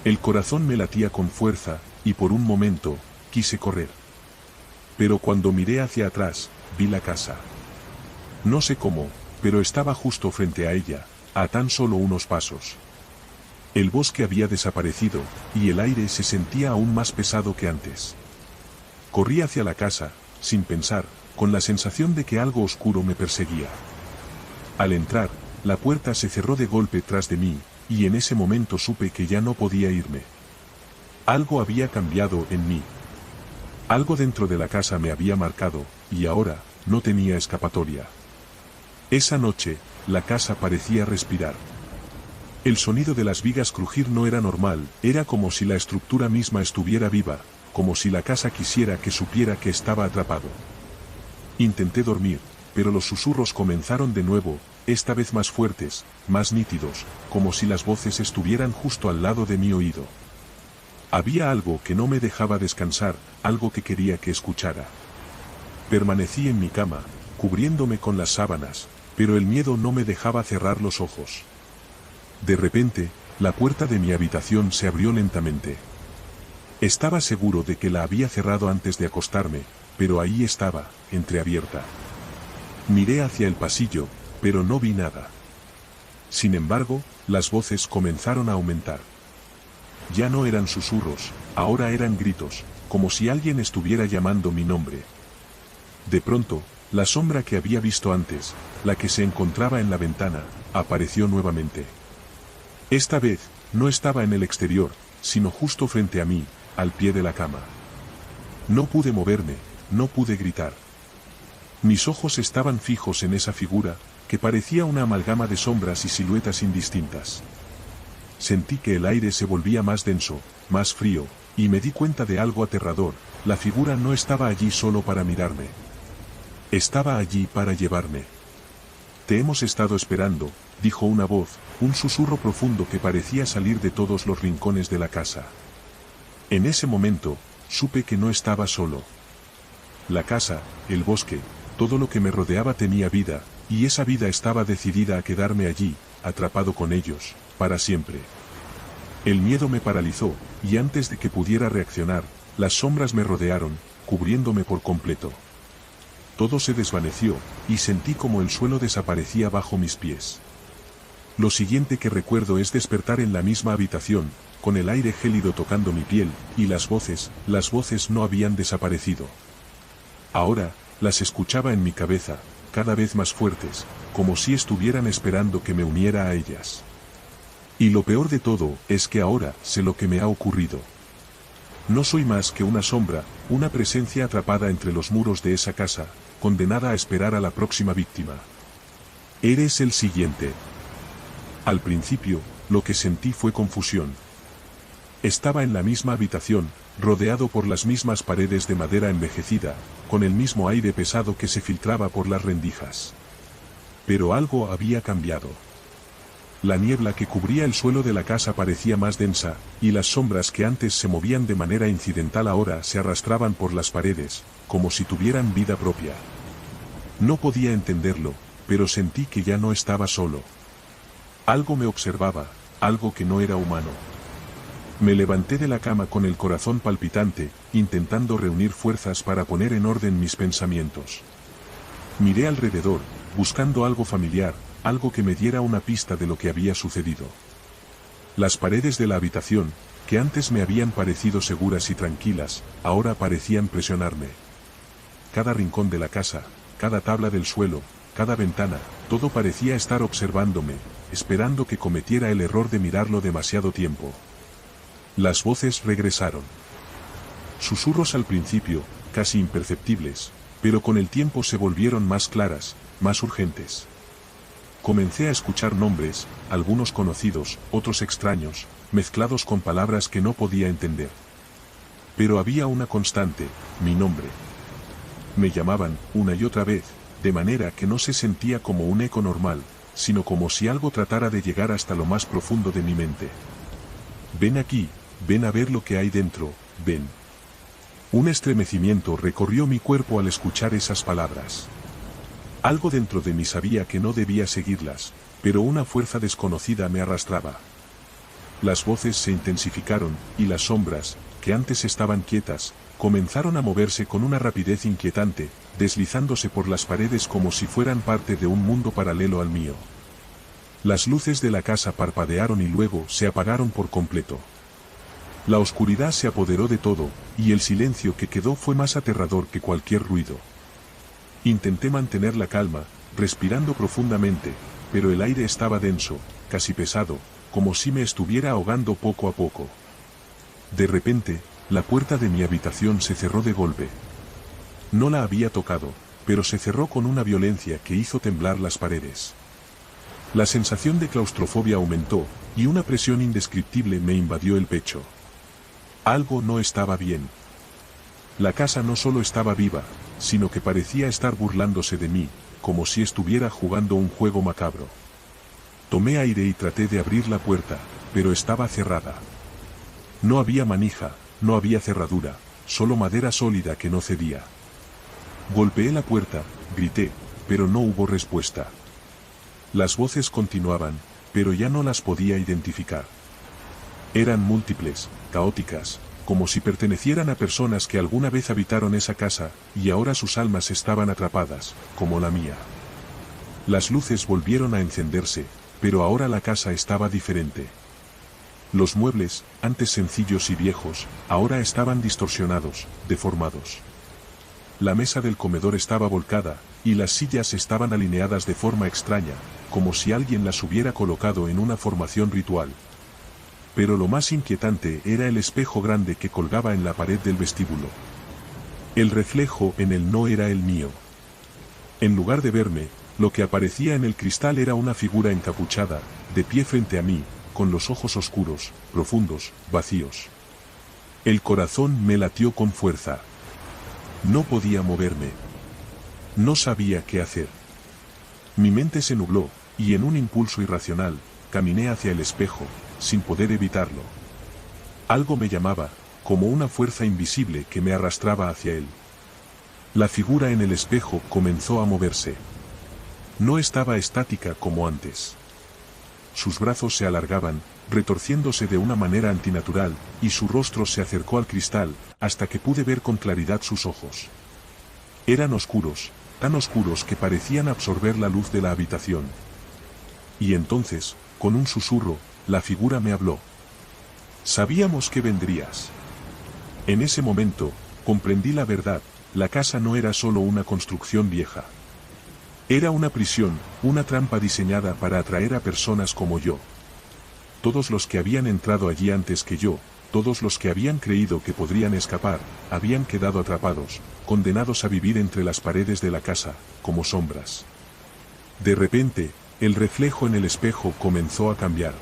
El corazón me latía con fuerza, y por un momento, quise correr. Pero cuando miré hacia atrás, vi la casa. No sé cómo, pero estaba justo frente a ella, a tan solo unos pasos. El bosque había desaparecido, y el aire se sentía aún más pesado que antes. Corrí hacia la casa, sin pensar, con la sensación de que algo oscuro me perseguía. Al entrar, la puerta se cerró de golpe tras de mí, y en ese momento supe que ya no podía irme. Algo había cambiado en mí. Algo dentro de la casa me había marcado, y ahora, no tenía escapatoria. Esa noche, la casa parecía respirar. El sonido de las vigas crujir no era normal, era como si la estructura misma estuviera viva, como si la casa quisiera que supiera que estaba atrapado. Intenté dormir, pero los susurros comenzaron de nuevo, esta vez más fuertes, más nítidos, como si las voces estuvieran justo al lado de mi oído. Había algo que no me dejaba descansar, algo que quería que escuchara. Permanecí en mi cama, cubriéndome con las sábanas, pero el miedo no me dejaba cerrar los ojos. De repente, la puerta de mi habitación se abrió lentamente. Estaba seguro de que la había cerrado antes de acostarme, pero ahí estaba, entreabierta. Miré hacia el pasillo, pero no vi nada. Sin embargo, las voces comenzaron a aumentar. Ya no eran susurros, ahora eran gritos, como si alguien estuviera llamando mi nombre. De pronto, la sombra que había visto antes, la que se encontraba en la ventana, apareció nuevamente. Esta vez, no estaba en el exterior, sino justo frente a mí, al pie de la cama. No pude moverme, no pude gritar. Mis ojos estaban fijos en esa figura, que parecía una amalgama de sombras y siluetas indistintas. Sentí que el aire se volvía más denso, más frío, y me di cuenta de algo aterrador: la figura no estaba allí solo para mirarme. Estaba allí para llevarme. «Te hemos estado esperando», dijo una voz, un susurro profundo que parecía salir de todos los rincones de la casa. En ese momento, supe que no estaba solo. La casa, el bosque, todo lo que me rodeaba tenía vida, y esa vida estaba decidida a quedarme allí, atrapado con ellos, para siempre. El miedo me paralizó, y antes de que pudiera reaccionar, las sombras me rodearon, cubriéndome por completo. Todo se desvaneció, y sentí como el suelo desaparecía bajo mis pies. Lo siguiente que recuerdo es despertar en la misma habitación, con el aire gélido tocando mi piel, y las voces no habían desaparecido. Ahora, las escuchaba en mi cabeza, cada vez más fuertes, como si estuvieran esperando que me uniera a ellas. Y lo peor de todo, es que ahora sé lo que me ha ocurrido. No soy más que una sombra, una presencia atrapada entre los muros de esa casa, condenada a esperar a la próxima víctima. Eres el siguiente. Al principio, lo que sentí fue confusión. Estaba en la misma habitación, rodeado por las mismas paredes de madera envejecida, con el mismo aire pesado que se filtraba por las rendijas. Pero algo había cambiado. La niebla que cubría el suelo de la casa parecía más densa, y las sombras que antes se movían de manera incidental ahora se arrastraban por las paredes, como si tuvieran vida propia. No podía entenderlo, pero sentí que ya no estaba solo. Algo me observaba, algo que no era humano. Me levanté de la cama con el corazón palpitante, intentando reunir fuerzas para poner en orden mis pensamientos. Miré alrededor, buscando algo familiar, algo que me diera una pista de lo que había sucedido. Las paredes de la habitación, que antes me habían parecido seguras y tranquilas, ahora parecían presionarme. Cada rincón de la casa, cada tabla del suelo, cada ventana, todo parecía estar observándome, esperando que cometiera el error de mirarlo demasiado tiempo. Las voces regresaron. Susurros al principio, casi imperceptibles, pero con el tiempo se volvieron más claras, más urgentes. Comencé a escuchar nombres, algunos conocidos, otros extraños, mezclados con palabras que no podía entender. Pero había una constante, mi nombre. Me llamaban, una y otra vez, de manera que no se sentía como un eco normal, sino como si algo tratara de llegar hasta lo más profundo de mi mente. Ven aquí, ven a ver lo que hay dentro, ven. Un estremecimiento recorrió mi cuerpo al escuchar esas palabras. Algo dentro de mí sabía que no debía seguirlas, pero una fuerza desconocida me arrastraba. Las voces se intensificaron, y las sombras, que antes estaban quietas, comenzaron a moverse con una rapidez inquietante, deslizándose por las paredes como si fueran parte de un mundo paralelo al mío. Las luces de la casa parpadearon y luego se apagaron por completo. La oscuridad se apoderó de todo, y el silencio que quedó fue más aterrador que cualquier ruido. Intenté mantener la calma, respirando profundamente, pero el aire estaba denso, casi pesado, como si me estuviera ahogando poco a poco. De repente, la puerta de mi habitación se cerró de golpe. No la había tocado, pero se cerró con una violencia que hizo temblar las paredes. La sensación de claustrofobia aumentó, y una presión indescriptible me invadió el pecho. Algo no estaba bien. La casa no solo estaba viva, sino que parecía estar burlándose de mí, como si estuviera jugando un juego macabro. Tomé aire y traté de abrir la puerta, pero estaba cerrada. No había manija, no había cerradura, solo madera sólida que no cedía. Golpeé la puerta, grité, pero no hubo respuesta. Las voces continuaban, pero ya no las podía identificar. Eran múltiples, caóticas, como si pertenecieran a personas que alguna vez habitaron esa casa, y ahora sus almas estaban atrapadas, como la mía. Las luces volvieron a encenderse, pero ahora la casa estaba diferente. Los muebles, antes sencillos y viejos, ahora estaban distorsionados, deformados. La mesa del comedor estaba volcada, y las sillas estaban alineadas de forma extraña, como si alguien las hubiera colocado en una formación ritual. Pero lo más inquietante era el espejo grande que colgaba en la pared del vestíbulo. El reflejo en él no era el mío. En lugar de verme, lo que aparecía en el cristal era una figura encapuchada, de pie frente a mí, con los ojos oscuros, profundos, vacíos. El corazón me latió con fuerza. No podía moverme. No sabía qué hacer. Mi mente se nubló, y en un impulso irracional, caminé hacia el espejo, sin poder evitarlo. Algo me llamaba, como una fuerza invisible que me arrastraba hacia él. La figura en el espejo comenzó a moverse. No estaba estática como antes. Sus brazos se alargaban, retorciéndose de una manera antinatural, y su rostro se acercó al cristal, hasta que pude ver con claridad sus ojos. Eran oscuros, tan oscuros que parecían absorber la luz de la habitación. Y entonces, con un susurro, la figura me habló. Sabíamos que vendrías. En ese momento, comprendí la verdad, la casa no era solo una construcción vieja. Era una prisión, una trampa diseñada para atraer a personas como yo. Todos los que habían entrado allí antes que yo, todos los que habían creído que podrían escapar, habían quedado atrapados, condenados a vivir entre las paredes de la casa, como sombras. De repente, el reflejo en el espejo comenzó a cambiar.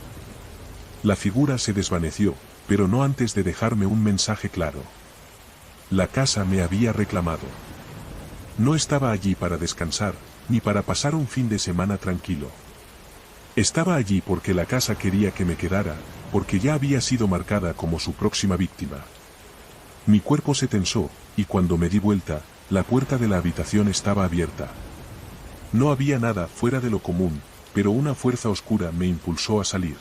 La figura se desvaneció, pero no antes de dejarme un mensaje claro. La casa me había reclamado. No estaba allí para descansar, ni para pasar un fin de semana tranquilo. Estaba allí porque la casa quería que me quedara, porque ya había sido marcada como su próxima víctima. Mi cuerpo se tensó, y cuando me di vuelta, la puerta de la habitación estaba abierta. No había nada fuera de lo común, pero una fuerza oscura me impulsó a salir.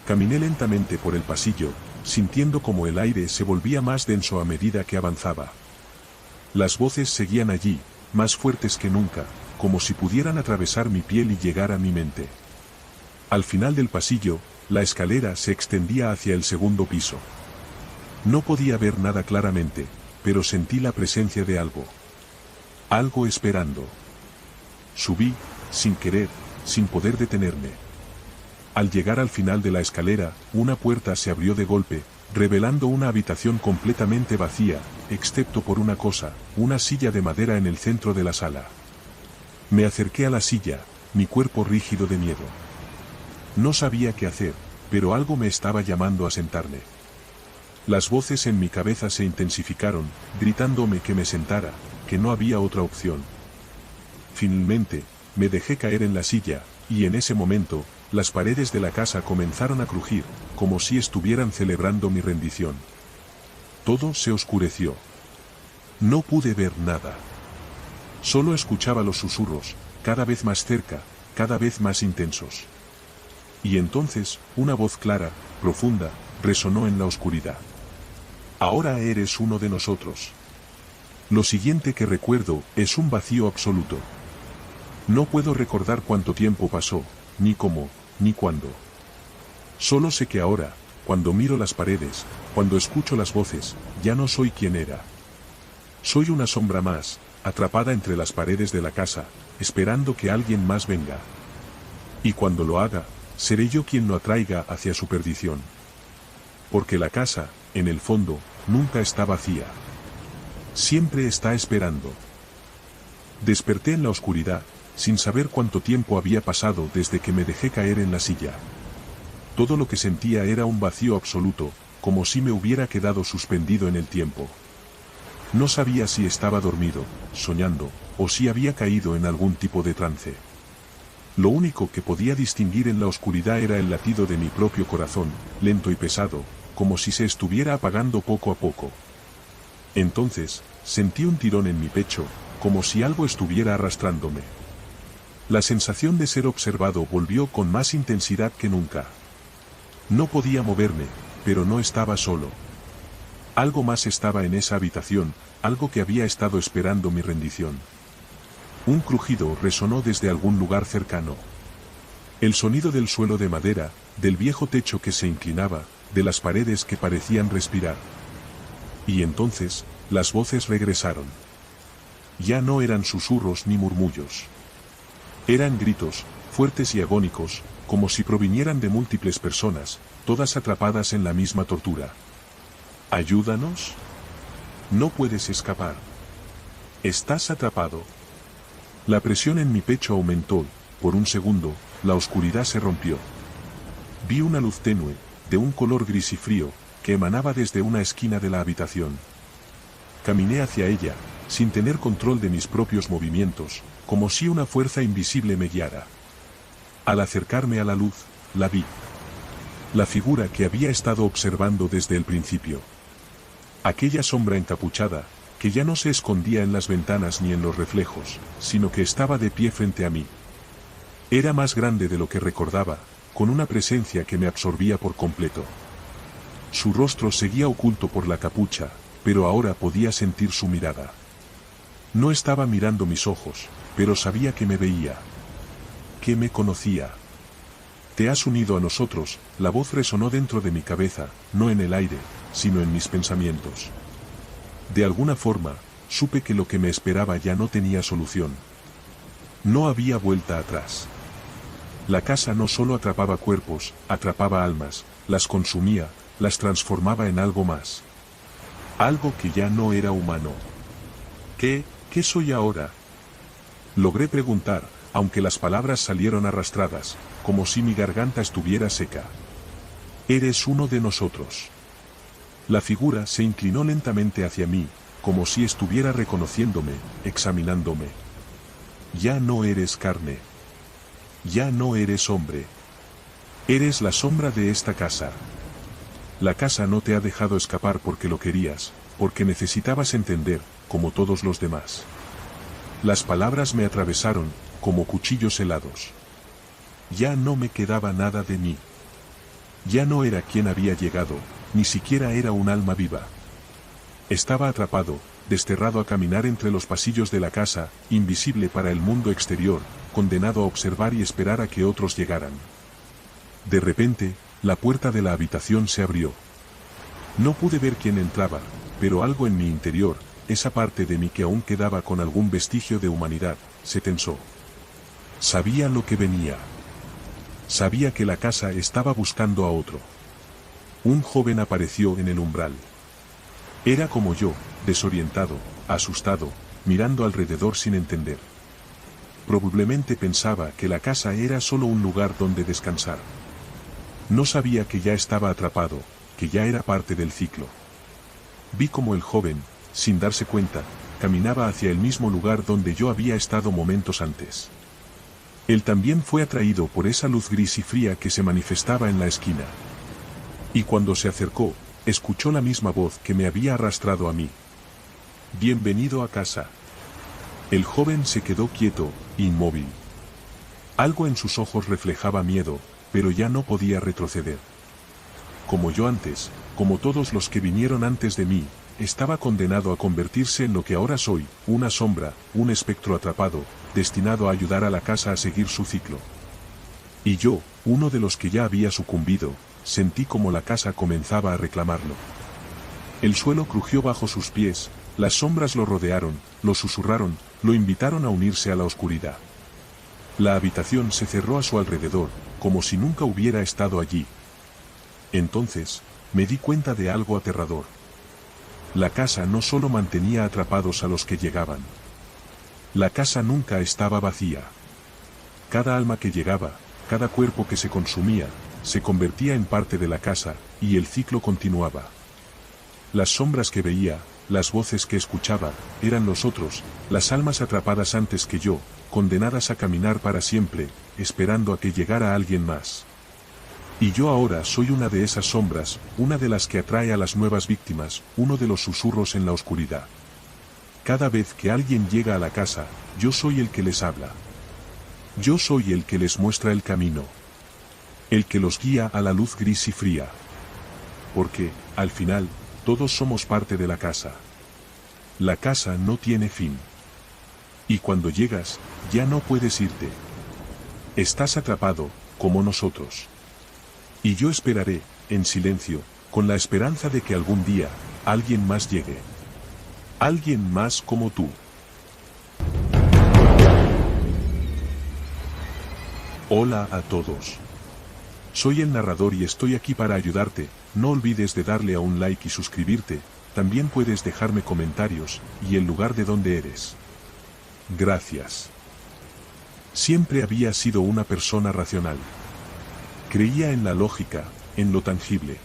Caminé lentamente por el pasillo, sintiendo como el aire se volvía más denso a medida que avanzaba. Las voces seguían allí, más fuertes que nunca, como si pudieran atravesar mi piel y llegar a mi mente. Al final del pasillo, la escalera se extendía hacia el segundo piso. No podía ver nada claramente, pero sentí la presencia de algo. Algo esperando. Subí, sin querer, sin poder detenerme. Al llegar al final de la escalera, una puerta se abrió de golpe, revelando una habitación completamente vacía, excepto por una cosa, una silla de madera en el centro de la sala. Me acerqué a la silla, mi cuerpo rígido de miedo. No sabía qué hacer, pero algo me estaba llamando a sentarme. Las voces en mi cabeza se intensificaron, gritándome que me sentara, que no había otra opción. Finalmente, me dejé caer en la silla, y en ese momento, las paredes de la casa comenzaron a crujir, como si estuvieran celebrando mi rendición. Todo se oscureció. No pude ver nada. Solo escuchaba los susurros, cada vez más cerca, cada vez más intensos. Y entonces, una voz clara, profunda, resonó en la oscuridad. Ahora eres uno de nosotros. Lo siguiente que recuerdo es un vacío absoluto. No puedo recordar cuánto tiempo pasó, ni cómo, ni cuándo. Solo sé que ahora, cuando miro las paredes, cuando escucho las voces, ya no soy quien era. Soy una sombra más, atrapada entre las paredes de la casa, esperando que alguien más venga. Y cuando lo haga, seré yo quien lo atraiga hacia su perdición. Porque la casa, en el fondo, nunca está vacía. Siempre está esperando. Desperté en la oscuridad, sin saber cuánto tiempo había pasado desde que me dejé caer en la silla. Todo lo que sentía era un vacío absoluto, como si me hubiera quedado suspendido en el tiempo. No sabía si estaba dormido, soñando, o si había caído en algún tipo de trance. Lo único que podía distinguir en la oscuridad era el latido de mi propio corazón, lento y pesado, como si se estuviera apagando poco a poco. Entonces, sentí un tirón en mi pecho, como si algo estuviera arrastrándome. La sensación de ser observado volvió con más intensidad que nunca. No podía moverme, pero no estaba solo. Algo más estaba en esa habitación, algo que había estado esperando mi rendición. Un crujido resonó desde algún lugar cercano. El sonido del suelo de madera, del viejo techo que se inclinaba, de las paredes que parecían respirar. Y entonces, las voces regresaron. Ya no eran susurros ni murmullos. Eran gritos, fuertes y agónicos, como si provinieran de múltiples personas, todas atrapadas en la misma tortura. ¿Ayúdanos? No puedes escapar. Estás atrapado. La presión en mi pecho aumentó, por un segundo, la oscuridad se rompió. Vi una luz tenue, de un color gris y frío, que emanaba desde una esquina de la habitación. Caminé hacia ella, sin tener control de mis propios movimientos, como si una fuerza invisible me guiara. Al acercarme a la luz, la vi. La figura que había estado observando desde el principio. Aquella sombra encapuchada, que ya no se escondía en las ventanas ni en los reflejos, sino que estaba de pie frente a mí. Era más grande de lo que recordaba, con una presencia que me absorbía por completo. Su rostro seguía oculto por la capucha, pero ahora podía sentir su mirada. No estaba mirando mis ojos, pero sabía que me veía. Que me conocía. Te has unido a nosotros, la voz resonó dentro de mi cabeza, no en el aire, sino en mis pensamientos. De alguna forma, supe que lo que me esperaba ya no tenía solución. No había vuelta atrás. La casa no solo atrapaba cuerpos, atrapaba almas, las consumía, las transformaba en algo más. Algo que ya no era humano. ¿Qué soy ahora? Logré preguntar, aunque las palabras salieron arrastradas, como si mi garganta estuviera seca. Eres uno de nosotros. La figura se inclinó lentamente hacia mí, como si estuviera reconociéndome, examinándome. Ya no eres carne. Ya no eres hombre. Eres la sombra de esta casa. La casa no te ha dejado escapar porque lo querías, porque necesitabas entender, como todos los demás. Las palabras me atravesaron, como cuchillos helados. Ya no me quedaba nada de mí. Ya no era quien había llegado, ni siquiera era un alma viva. Estaba atrapado, desterrado a caminar entre los pasillos de la casa, invisible para el mundo exterior, condenado a observar y esperar a que otros llegaran. De repente, la puerta de la habitación se abrió. No pude ver quién entraba, pero algo en mi interior, esa parte de mí que aún quedaba con algún vestigio de humanidad, se tensó. Sabía lo que venía. Sabía que la casa estaba buscando a otro. Un joven apareció en el umbral. Era como yo, desorientado, asustado, mirando alrededor sin entender. Probablemente pensaba que la casa era solo un lugar donde descansar. No sabía que ya estaba atrapado, que ya era parte del ciclo. Vi como el joven, sin darse cuenta, caminaba hacia el mismo lugar donde yo había estado momentos antes. Él también fue atraído por esa luz gris y fría que se manifestaba en la esquina. Y cuando se acercó, escuchó la misma voz que me había arrastrado a mí. Bienvenido a casa. El joven se quedó quieto, inmóvil. Algo en sus ojos reflejaba miedo, pero ya no podía retroceder. Como yo antes, como todos los que vinieron antes de mí, estaba condenado a convertirse en lo que ahora soy, una sombra, un espectro atrapado, destinado a ayudar a la casa a seguir su ciclo. Y yo, uno de los que ya había sucumbido, sentí como la casa comenzaba a reclamarlo. El suelo crujió bajo sus pies, las sombras lo rodearon, lo susurraron, lo invitaron a unirse a la oscuridad. La habitación se cerró a su alrededor, como si nunca hubiera estado allí. Entonces, me di cuenta de algo aterrador. La casa no solo mantenía atrapados a los que llegaban. La casa nunca estaba vacía. Cada alma que llegaba, cada cuerpo que se consumía, se convertía en parte de la casa, y el ciclo continuaba. Las sombras que veía, las voces que escuchaba, eran los otros, las almas atrapadas antes que yo, condenadas a caminar para siempre, esperando a que llegara alguien más. Y yo ahora soy una de esas sombras, una de las que atrae a las nuevas víctimas, uno de los susurros en la oscuridad. Cada vez que alguien llega a la casa, yo soy el que les habla. Yo soy el que les muestra el camino. El que los guía a la luz gris y fría. Porque, al final, todos somos parte de la casa. La casa no tiene fin. Y cuando llegas, ya no puedes irte. Estás atrapado, como nosotros. Y yo esperaré, en silencio, con la esperanza de que algún día, alguien más llegue. Alguien más como tú. Hola a todos. Soy el narrador y estoy aquí para ayudarte. No olvides de darle a un like y suscribirte. También puedes dejarme comentarios, y el lugar de donde eres. Gracias. Siempre había sido una persona racional. Creía en la lógica, en lo tangible.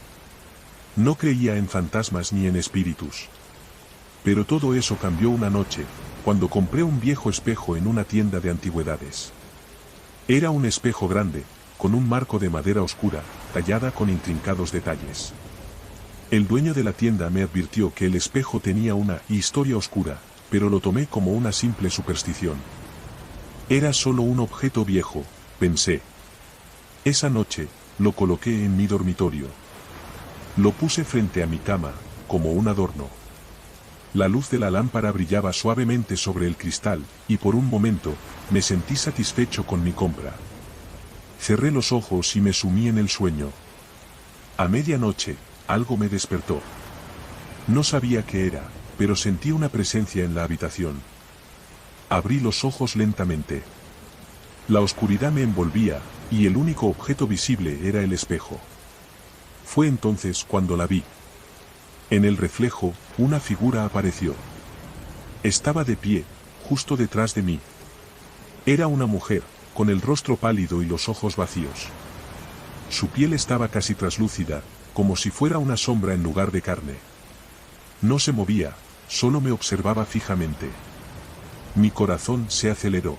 No creía en fantasmas ni en espíritus. Pero todo eso cambió una noche, cuando compré un viejo espejo en una tienda de antigüedades. Era un espejo grande, con un marco de madera oscura, tallada con intrincados detalles. El dueño de la tienda me advirtió que el espejo tenía una historia oscura, pero lo tomé como una simple superstición. Era solo un objeto viejo, pensé. Esa noche, lo coloqué en mi dormitorio. Lo puse frente a mi cama, como un adorno. La luz de la lámpara brillaba suavemente sobre el cristal, y por un momento, me sentí satisfecho con mi compra. Cerré los ojos y me sumí en el sueño. A medianoche, algo me despertó. No sabía qué era, pero sentí una presencia en la habitación. Abrí los ojos lentamente. La oscuridad me envolvía, y el único objeto visible era el espejo. Fue entonces cuando la vi. En el reflejo, una figura apareció. Estaba de pie, justo detrás de mí. Era una mujer, con el rostro pálido y los ojos vacíos. Su piel estaba casi traslúcida, como si fuera una sombra en lugar de carne. No se movía, solo me observaba fijamente. Mi corazón se aceleró.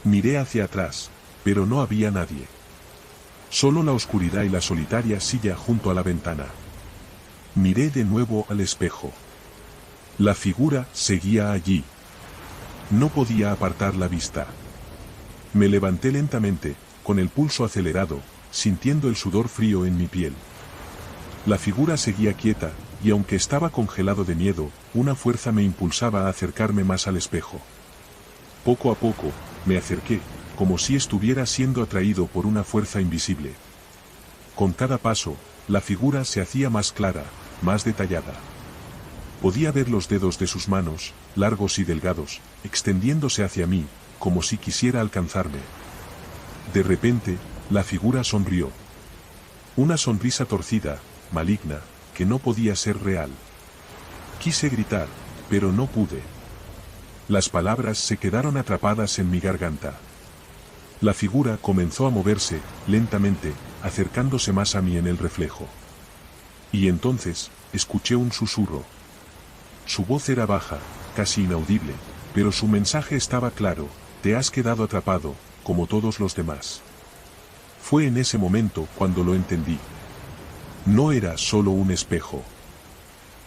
Miré hacia atrás, pero no había nadie. Solo la oscuridad y la solitaria silla junto a la ventana. Miré de nuevo al espejo. La figura seguía allí. No podía apartar la vista. Me levanté lentamente, con el pulso acelerado, sintiendo el sudor frío en mi piel. La figura seguía quieta, y aunque estaba congelado de miedo, una fuerza me impulsaba a acercarme más al espejo. Poco a poco, me acerqué, como si estuviera siendo atraído por una fuerza invisible. Con cada paso, la figura se hacía más clara, más detallada. Podía ver los dedos de sus manos, largos y delgados, extendiéndose hacia mí, como si quisiera alcanzarme. De repente, la figura sonrió. Una sonrisa torcida, maligna, que no podía ser real. Quise gritar, pero no pude. Las palabras se quedaron atrapadas en mi garganta. La figura comenzó a moverse, lentamente, acercándose más a mí en el reflejo. Y entonces, escuché un susurro. Su voz era baja, casi inaudible, pero su mensaje estaba claro: te has quedado atrapado, como todos los demás. Fue en ese momento cuando lo entendí. No era solo un espejo.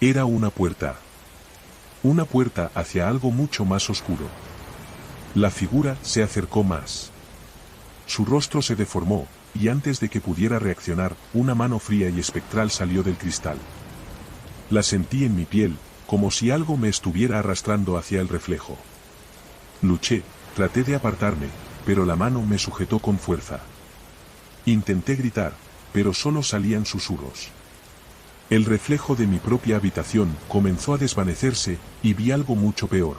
Era una puerta. Una puerta hacia algo mucho más oscuro. La figura se acercó más. Su rostro se deformó, y antes de que pudiera reaccionar, una mano fría y espectral salió del cristal. La sentí en mi piel, como si algo me estuviera arrastrando hacia el reflejo. Luché, traté de apartarme, pero la mano me sujetó con fuerza. Intenté gritar, pero solo salían susurros. El reflejo de mi propia habitación comenzó a desvanecerse, y vi algo mucho peor.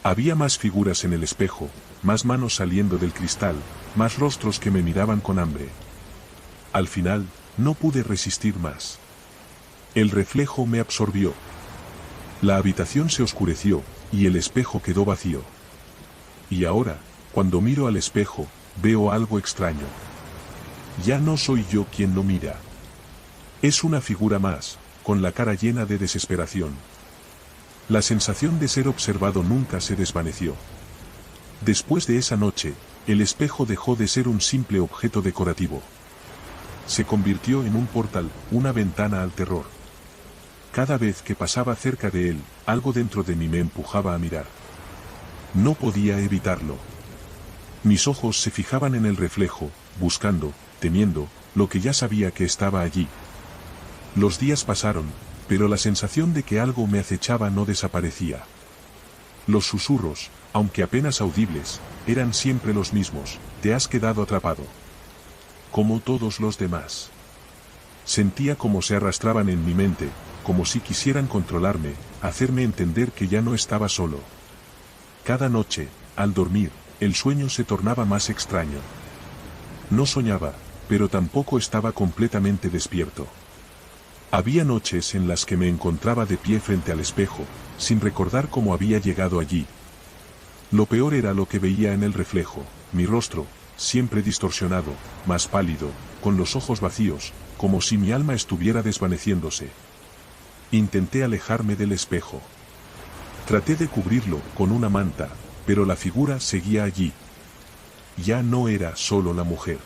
Había más figuras en el espejo, más manos saliendo del cristal, más rostros que me miraban con hambre. Al final, no pude resistir más. El reflejo me absorbió. La habitación se oscureció, y el espejo quedó vacío. Y ahora, cuando miro al espejo, veo algo extraño. Ya no soy yo quien lo mira. Es una figura más, con la cara llena de desesperación. La sensación de ser observado nunca se desvaneció. Después de esa noche, el espejo dejó de ser un simple objeto decorativo. Se convirtió en un portal, una ventana al terror. Cada vez que pasaba cerca de él, algo dentro de mí me empujaba a mirar. No podía evitarlo. Mis ojos se fijaban en el reflejo, buscando, temiendo, lo que ya sabía que estaba allí. Los días pasaron, pero la sensación de que algo me acechaba no desaparecía. Los susurros, aunque apenas audibles, eran siempre los mismos: te has quedado atrapado. Como todos los demás. Sentía cómo se arrastraban en mi mente, como si quisieran controlarme, hacerme entender que ya no estaba solo. Cada noche, al dormir, el sueño se tornaba más extraño. No soñaba, pero tampoco estaba completamente despierto. Había noches en las que me encontraba de pie frente al espejo, sin recordar cómo había llegado allí. Lo peor era lo que veía en el reflejo: mi rostro, siempre distorsionado, más pálido, con los ojos vacíos, como si mi alma estuviera desvaneciéndose. Intenté alejarme del espejo. Traté de cubrirlo con una manta, pero la figura seguía allí. ya no era solo la mujer.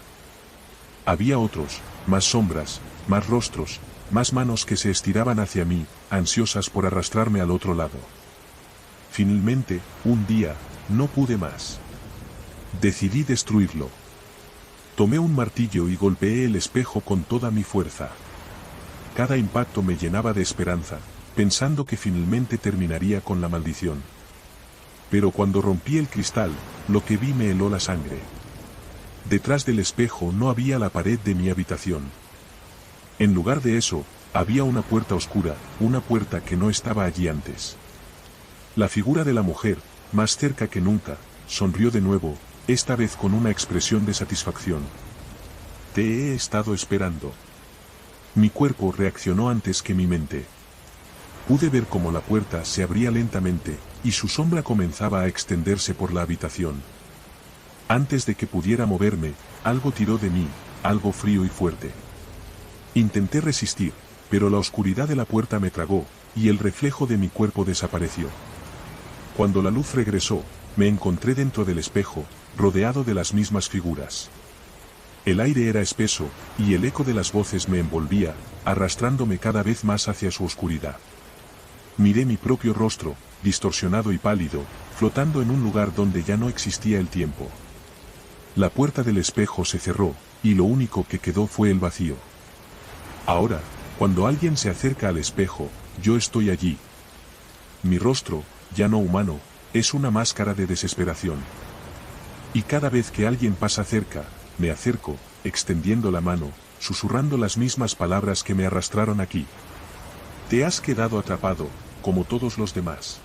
Había otros, más sombras, más rostros, más manos que se estiraban hacia mí, ansiosas por arrastrarme al otro lado. Finalmente, un día, no pude más. Decidí destruirlo. Tomé un martillo y golpeé el espejo con toda mi fuerza. Cada impacto me llenaba de esperanza, pensando que finalmente terminaría con la maldición. Pero cuando rompí el cristal, lo que vi me heló la sangre. Detrás del espejo no había la pared de mi habitación. En lugar de eso, había una puerta oscura, una puerta que no estaba allí antes. La figura de la mujer, más cerca que nunca, sonrió de nuevo, esta vez con una expresión de satisfacción. Te he estado esperando. Mi cuerpo reaccionó antes que mi mente. Pude ver cómo la puerta se abría lentamente, y su sombra comenzaba a extenderse por la habitación. Antes de que pudiera moverme, algo tiró de mí, algo frío y fuerte. Intenté resistir, pero la oscuridad de la puerta me tragó, y el reflejo de mi cuerpo desapareció. Cuando la luz regresó, me encontré dentro del espejo, rodeado de las mismas figuras. El aire era espeso, y el eco de las voces me envolvía, arrastrándome cada vez más hacia su oscuridad. Miré mi propio rostro, distorsionado y pálido, flotando en un lugar donde ya no existía el tiempo. La puerta del espejo se cerró, y lo único que quedó fue el vacío. Ahora, cuando alguien se acerca al espejo, yo estoy allí. Mi rostro, ya no humano, es una máscara de desesperación. Y cada vez que alguien pasa cerca, me acerco, extendiendo la mano, susurrando las mismas palabras que me arrastraron aquí. Te has quedado atrapado, como todos los demás.